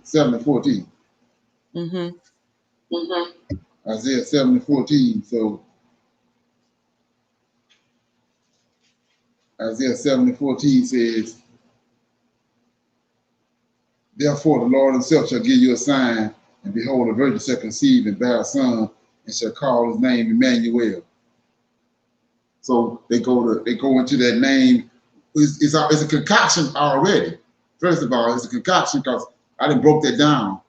7 and 14. Isaiah 7 and 14. So Isaiah 7 and 14 says, therefore the Lord himself shall give you a sign, and behold, a virgin shall conceive and bear a son, and shall call his name Emmanuel. So they go into that name. It's a concoction already. First of all, it's a concoction because I done broke that down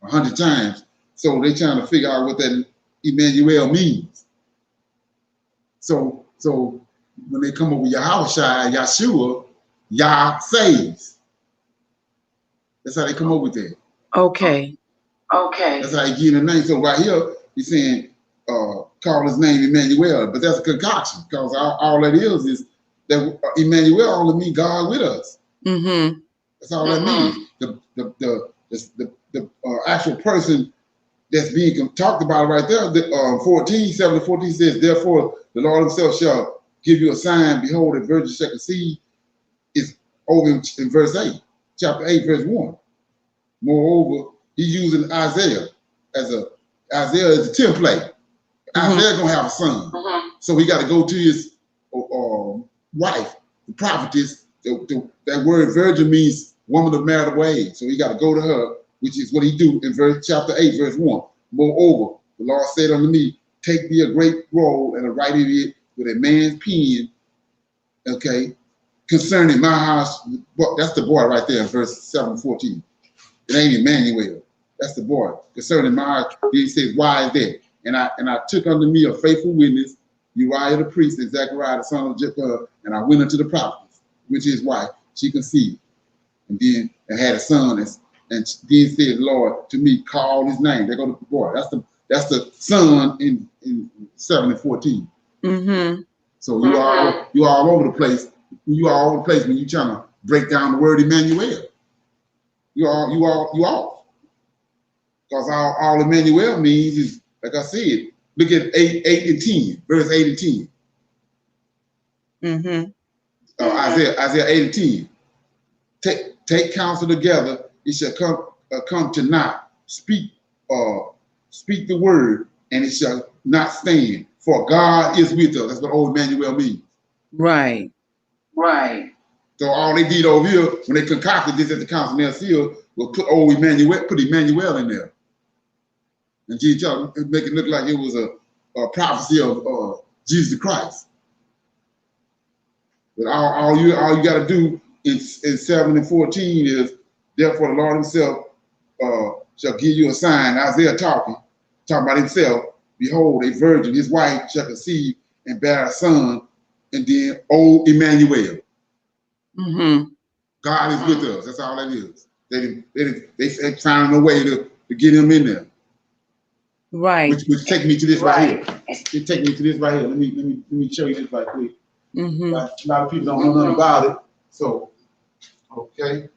100 times. So they trying to figure out what that Emmanuel means. So when they come up with Yahushua, Yahshua, Yah saves. That's how they come up with that. Okay. That's how he get the name. So right here, he's saying, call his name Emmanuel, but that's a concoction because all that is that Emmanuel only means God with us. That's all that means. The actual person that's being talked about right there, 7 to 14 says, therefore the Lord himself shall give you a sign, behold, a virgin shall conceive, is over in verse 8, chapter 8, verse 1. Moreover, he's using Isaiah as a template. Isaiah gonna have a son. So he got to go to his wife, the prophetess. That word virgin means woman of marital age. So he got to go to her, which is what he do in chapter 8, verse 1. Moreover, the Lord said unto me, take thee a great roll and write it with a man's pen, okay, concerning my house. That's the boy right there in verse 7 and 14. It ain't Emmanuel. That's the boy. Concerning my house, he says, why is that? And I took unto me a faithful witness, Uriah the priest, and Zechariah the son of Jacob, and I went unto the prophetess, which is his wife. She conceived, and then I had a son, and then said, Lord, to me, call his name. There go the boy. That's the son in 7 and 14. So you all over the place. You are all over the place when you trying to break down the word Emmanuel. You all. Because all Emmanuel means is, like I said, look at 8 and 10, verse 8 and 10. Isaiah 8 and 10. Take counsel together, it shall come to naught. Speak the word, and it shall not stand. For God is with us. That's what old Emmanuel means. Right. So all they did over here, when they concocted this at the council near seal, was put Emmanuel in there. And make it look like it was a prophecy of Jesus Christ. But all you got to do in 7 and 14 is, therefore the Lord himself shall give you a sign. Isaiah talking about himself. Behold, a virgin, his wife shall conceive and bear a son, and then old Emmanuel. God is with us. That's all that is. They found a way to get him in there. Right. Which take me to this right here. It take me to this right here. Let me show you this right quick. A lot of people don't know nothing about it. So, okay.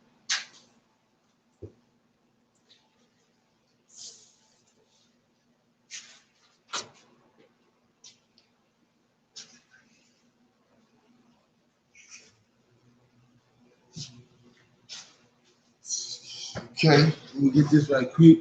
Okay, let me get this right quick.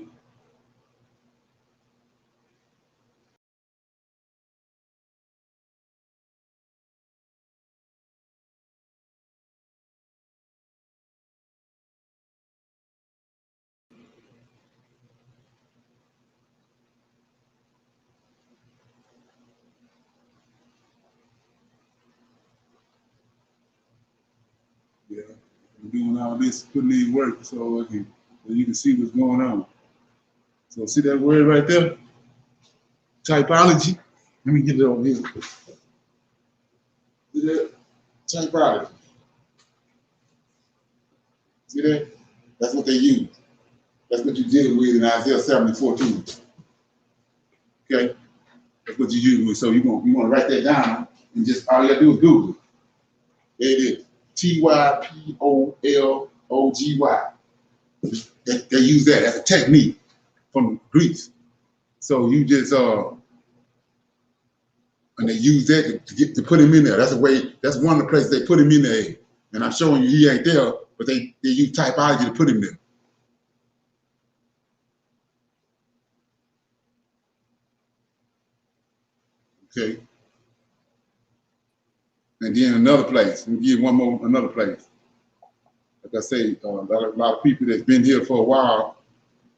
Yeah, I'm doing all this, putting in work so you can see what's going on. So see that word right there? Typology. Let me get it over here. See that? Typology. See that? That's what they use. That's what you deal with in Isaiah 7:14. Okay? That's what you use with. So you want to write that down and just all you gotta do is Google it. There it is. Typology. They use that as a technique from Greece. So you just and they use that to put him in there. That's one of the places they put him in there. And I'm showing you he ain't there, but they use typology to put him there. Okay. And then another place. Let me give you another place. Like I say, a lot of people that's been here for a while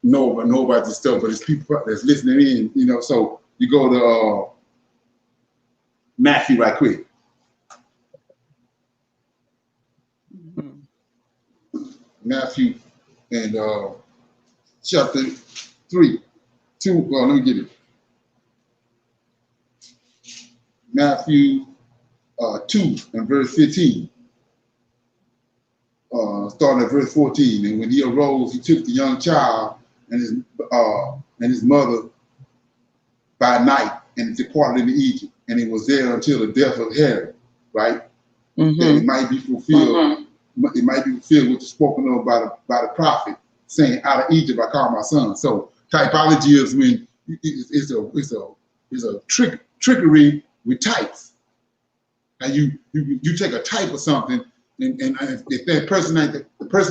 know about this stuff, but it's people that's listening in, you know. So you go to Matthew right quick. Matthew and chapter 3. Let me get it. Matthew 2 and verse 15. Starting at verse 14. And when he arose, he took the young child and his mother by night and departed into Egypt. And it was there until the death of Herod, right? Mm-hmm. That it might be fulfilled. Mm-hmm. It might be fulfilled which is spoken of by the prophet, saying, "Out of Egypt I call my son." So typology is when it's a trickery with types. And you take a type of something, and if that person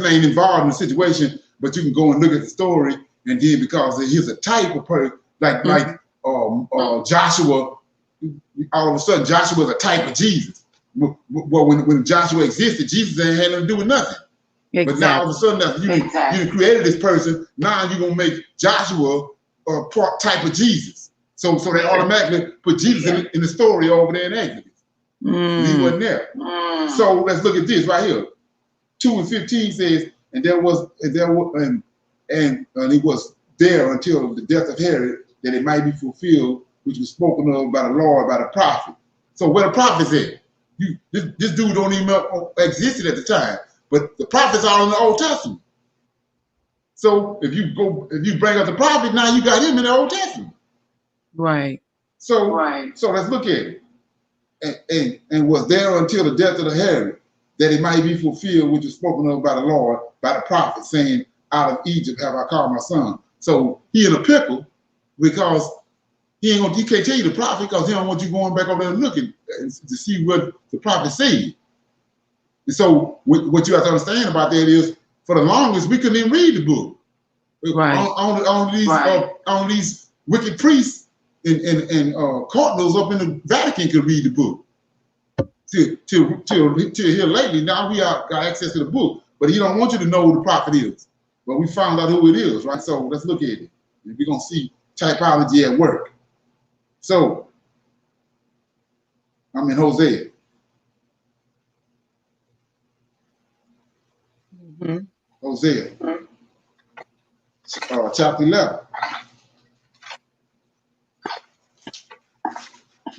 ain't involved in the situation, but you can go and look at the story, and then because here's a type of person, like Joshua, all of a sudden Joshua is a type of Jesus. Well, when Joshua existed, Jesus ain't had nothing to do with nothing. Exactly. But now all of a sudden, you created this person. Now you're gonna make Joshua a type of Jesus. So they automatically put Jesus in the story over there in Exodus. He wasn't there. So let's look at this right here. 2:15 says, and he was there until the death of Herod, that it might be fulfilled, which was spoken of by the Lord, by the prophet. So where the prophets at? This dude don't even existed at the time, but the prophets are in the Old Testament. So if you bring up the prophet, now you got him in the Old Testament. Right. So let's look at it. And was there until the death of the Herod, that it might be fulfilled, which is spoken of by the Lord, by the prophet, saying, "Out of Egypt have I called my son." So he in a pickle because he can't tell you the prophet because he don't want you going back over there and looking to see what the prophet said. And so what you have to understand about that is, for the longest, we couldn't even read the book. Right. On these wicked priests and cardinals up in the Vatican could read the book. Till here lately, now we got access to the book, but he don't want you to know who the prophet is. But we found out who it is, right? So let's look at it. And we're gonna see typology at work. So I'm in Hosea. Mm-hmm. Hosea, chapter 11.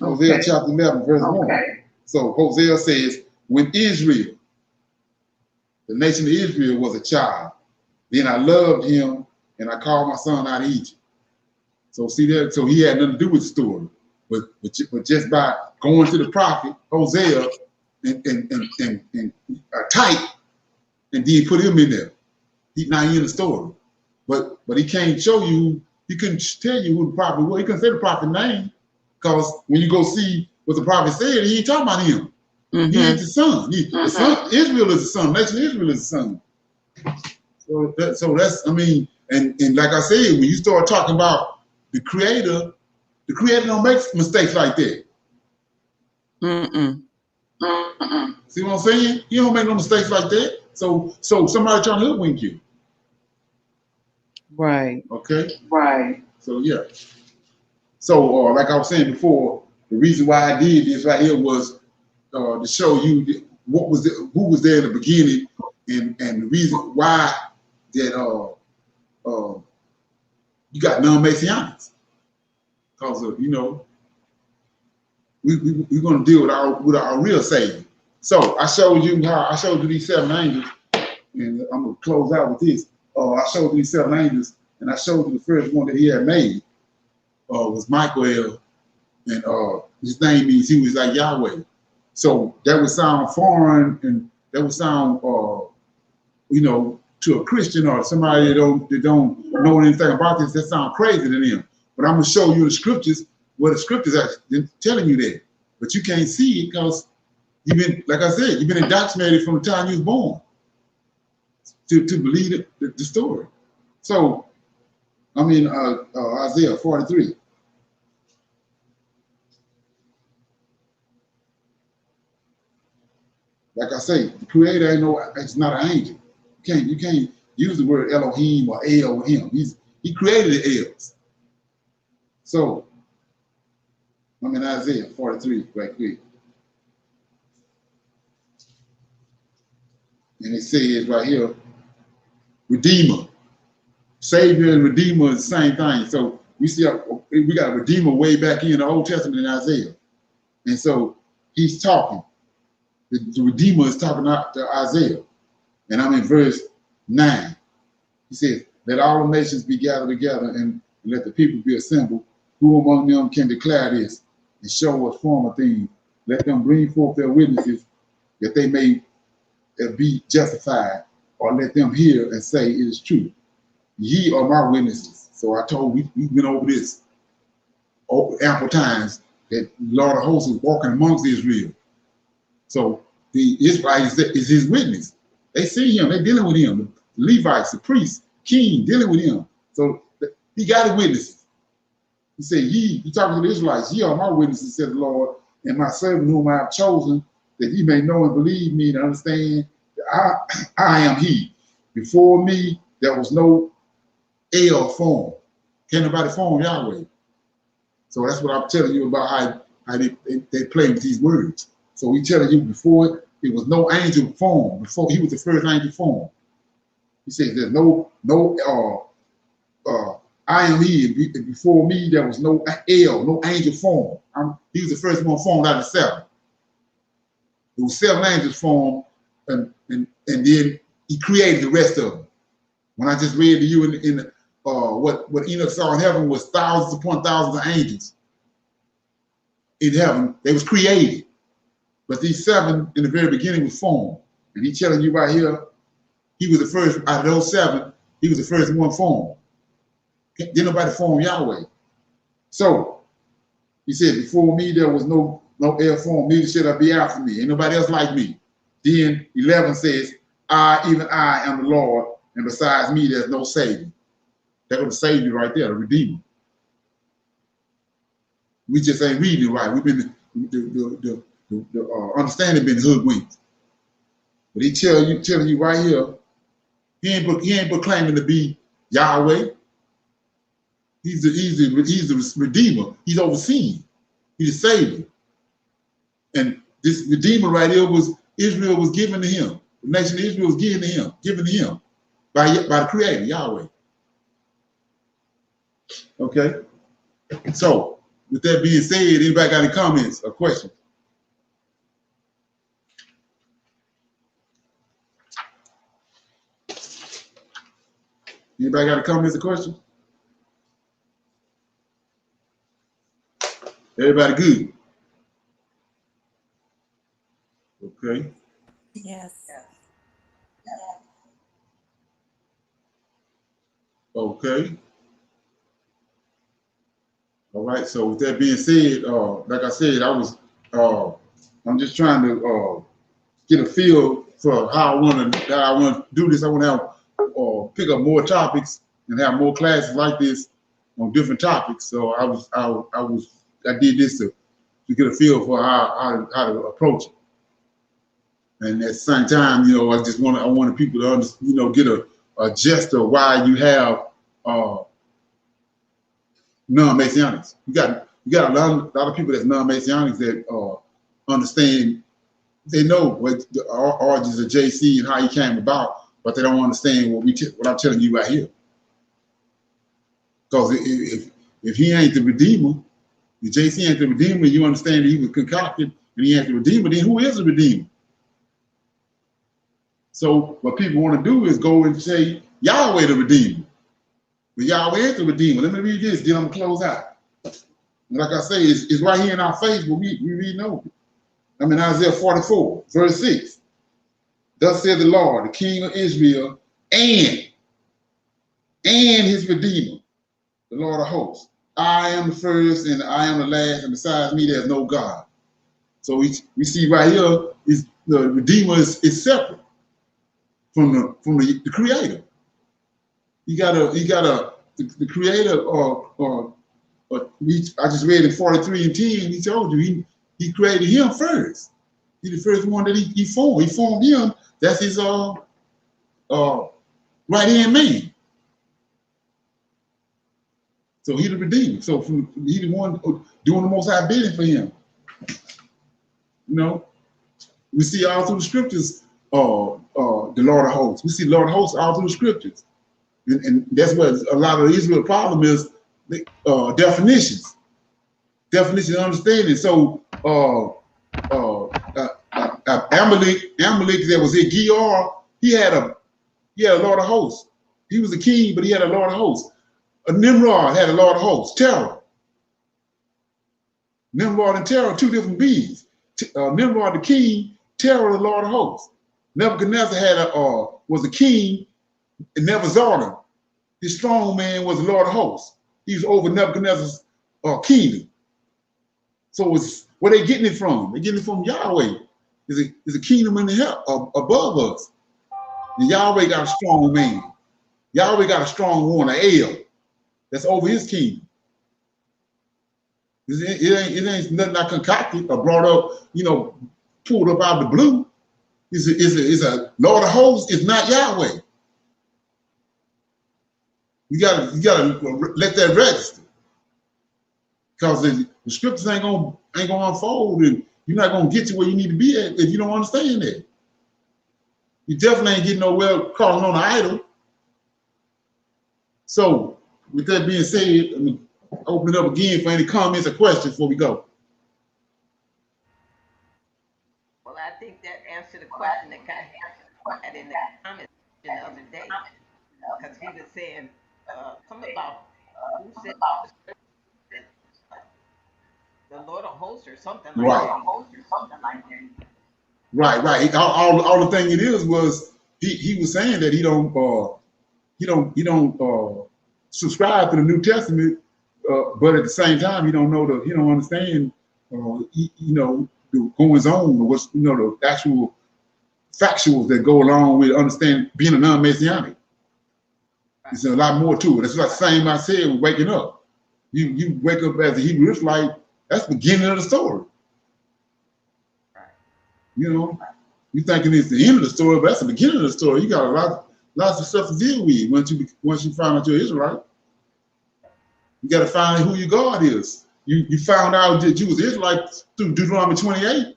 Hosea chapter 11, verse 1. So Hosea says, when Israel, the nation of Israel, was a child, then I loved him and I called my son out of Egypt. So see there, so he had nothing to do with the story. But just by going to the prophet, Hosea, and type, and then put him in there. Now he in the story. But he can't show you, he couldn't tell you who the prophet was. He couldn't say the prophet's name. Because when you go see what the prophet said, he ain't talking about him. Mm-hmm. He ain't the son. The son. Israel is the son. Nation of Israel is the son. So that's, I mean, and like I said, when you start talking about the creator don't make mistakes like that. See what I'm saying? He don't make no mistakes like that. So somebody trying to hoodwink you. Right. Okay. Right. So yeah. So like I was saying before, the reason why I did this right here was to show you who was there in the beginning, and the reason why that you got non-Messianics, because you know we're going to deal with our real Savior. So I showed you these 7 angels, and I'm going to close out with this. I showed you these 7 angels, and I showed you the first one that he had made was Michael, and his name means he was like Yahweh. So that would sound foreign, and that would sound you know, to a Christian or somebody that don't know anything about this, that sounds crazy to them. But I'm gonna show you the scriptures where the scriptures are telling you that. But you can't see it because you've been, like I said, you've been indoctrinated from the time you was born to believe the story. So, I mean, Isaiah 43. Like I say, the creator it's not an angel. You can't use the word Elohim or El or him. He created the Els. So, I'm in Isaiah 43 right quick. And it says right here, Redeemer. Savior and Redeemer is the same thing. So we got a Redeemer way back in the Old Testament in Isaiah. And so he's talking. The Redeemer is talking to Isaiah. And I'm in verse 9. He says, let all the nations be gathered together and let the people be assembled. Who among them can declare this and show us former things? Let them bring forth their witnesses that they may be justified, or let them hear and say it is true. Ye are my witnesses. So I told we've been over this ample times that Lord of hosts is walking amongst Israel. So the Israelites is his witness. They see him, they dealing with him. The Levites, the priests, king, dealing with him. So he got his witnesses. He said, he talking to the Israelites, ye are my witnesses, said the Lord, and my servant whom I have chosen, that ye may know and believe me and understand that I am he. Before me, there was no El form. Can't nobody form Yahweh. So that's what I'm telling you about how they play with these words. So he telling you before it was no angel form. Before he was the first angel form. He says there's no I am he. Before me there was no El, no angel form. He was the first one formed out of 7. There was 7 angels formed, and then he created the rest of them. When I just read to you in what Enoch saw in heaven was thousands upon thousands of angels in heaven. They was created. But these 7 in the very beginning was formed. And he's telling you right here, he was the first, out of those 7, he was the first one formed. Didn't nobody form Yahweh. So, he said, before me there was no El form, neither should I be after me. Ain't nobody else like me. Then 11 says, even I am the Lord, and besides me there's no Savior. That was the Savior right there, the Redeemer. We just ain't reading it right. We've been the understanding been hoodwinked. But he telling you right here, he ain't proclaiming to be Yahweh. He's the Redeemer. He's overseen. He's the Savior. And this Redeemer right here Israel was given to him. The nation of Israel was given to him by the Creator, Yahweh. Okay? So, with that being said, anybody got any comments or questions? Anybody got any comments or questions? Everybody good? Okay. Yes. Okay. All right. So with that being said, like I said, I'm just trying to get a feel for how I want to do this. I want to have pick up more topics and have more classes like this on different topics. So I did this to get a feel for how to approach it. And at the same time, you know, I wanted people to get a gist of why you have non-Messianics. You got a lot of people that's non-Messianics that understand. They know what the origins of JC and how he came about, but they don't understand what I'm telling you right here. Because if he ain't the Redeemer, if JC ain't the Redeemer, you understand that he was concocted and he ain't the Redeemer, then who is the Redeemer? So what people want to do is go and say Yahweh the Redeemer. But Yahweh is the Redeemer. Let me read this, then I'm going to close out. And like I say, it's right here in our face, but we read over it. I'm in Isaiah 44, verse 6. Thus said the Lord, the King of Israel, and his Redeemer, the Lord of hosts. I am the first and I am the last, and besides me there's no God. So we see right here is the Redeemer is separate from the Creator. You got the Creator I just read in 43 and 10. He told you he created him first. He's the first one that he formed. He formed him. That's his right hand man. So he the Redeemer. So he the one doing the most high bidding for him. You know, we see all through the scriptures the Lord of hosts. We see Lord of hosts all through the scriptures. And that's what a lot of the Israel problem is, definitions and understanding. So Amalek that was in Gerar, he had a Lord of hosts. He was a king, but he had a Lord of hosts. Nimrod had a Lord of hosts. Terror. Nimrod and Terror, two different beings. Nimrod the king, Terror the Lord of hosts. Nebuchadnezzar was a king, and Nebuzaradan, his strong man, was the Lord of hosts. He was over Nebuchadnezzar's kingdom. So where they getting it from? They're getting it from Yahweh. There's a kingdom in the hell above us. And Yahweh got a strong man. Yahweh got a strong one, an El, that's over his kingdom. It ain't nothing I concocted or brought up, pulled up out of the blue. It's a Lord of hosts. It's not Yahweh. You gotta let that register, because the scriptures ain't gonna unfold, and you're not gonna get to where you need to be at if you don't understand that. You definitely ain't getting nowhere calling on an idol. So, with that being said, let me open it up again for any comments or questions before we go. Well, I think that answered the question that kind of had in the comments the other day, because he was saying something about who said the Lord of hosts or something like that. Right. All the thing it is was he was saying that he don't subscribe to the New Testament, but at the same time he don't understand the goings on, or what's the actual factuals that go along with understanding being a non-Messianic. There's a lot more to it. It's like the same I said with waking up. You wake up as a Hebrew Israelite, that's the beginning of the story. You thinking it's the end of the story, but that's the beginning of the story. You got lots of stuff to deal with once you find out you're Israelite. You got to find out who your God is. You found out that you was Israelite through Deuteronomy 28.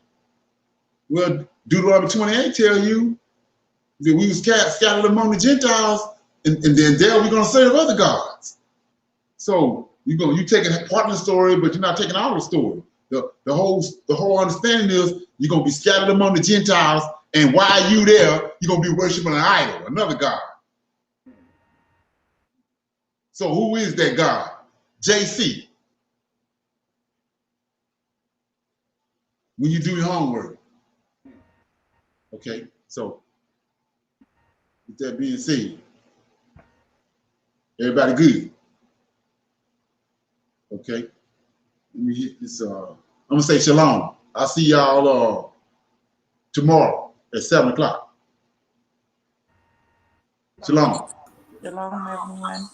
Well, Deuteronomy 28 tell you that we was scattered among the Gentiles, and then there we're gonna serve other gods. So you taking part of the story, but you're not taking all the story. The whole understanding is you're gonna be scattered among the Gentiles, and while you there, you're gonna be worshiping an idol, another god. So who is that God? JC. When you do your homework. Okay, so with that being said, everybody good? Okay, let me hit this. I'm gonna say shalom. I'll see y'all tomorrow at 7 o'clock. Shalom. Shalom, everyone.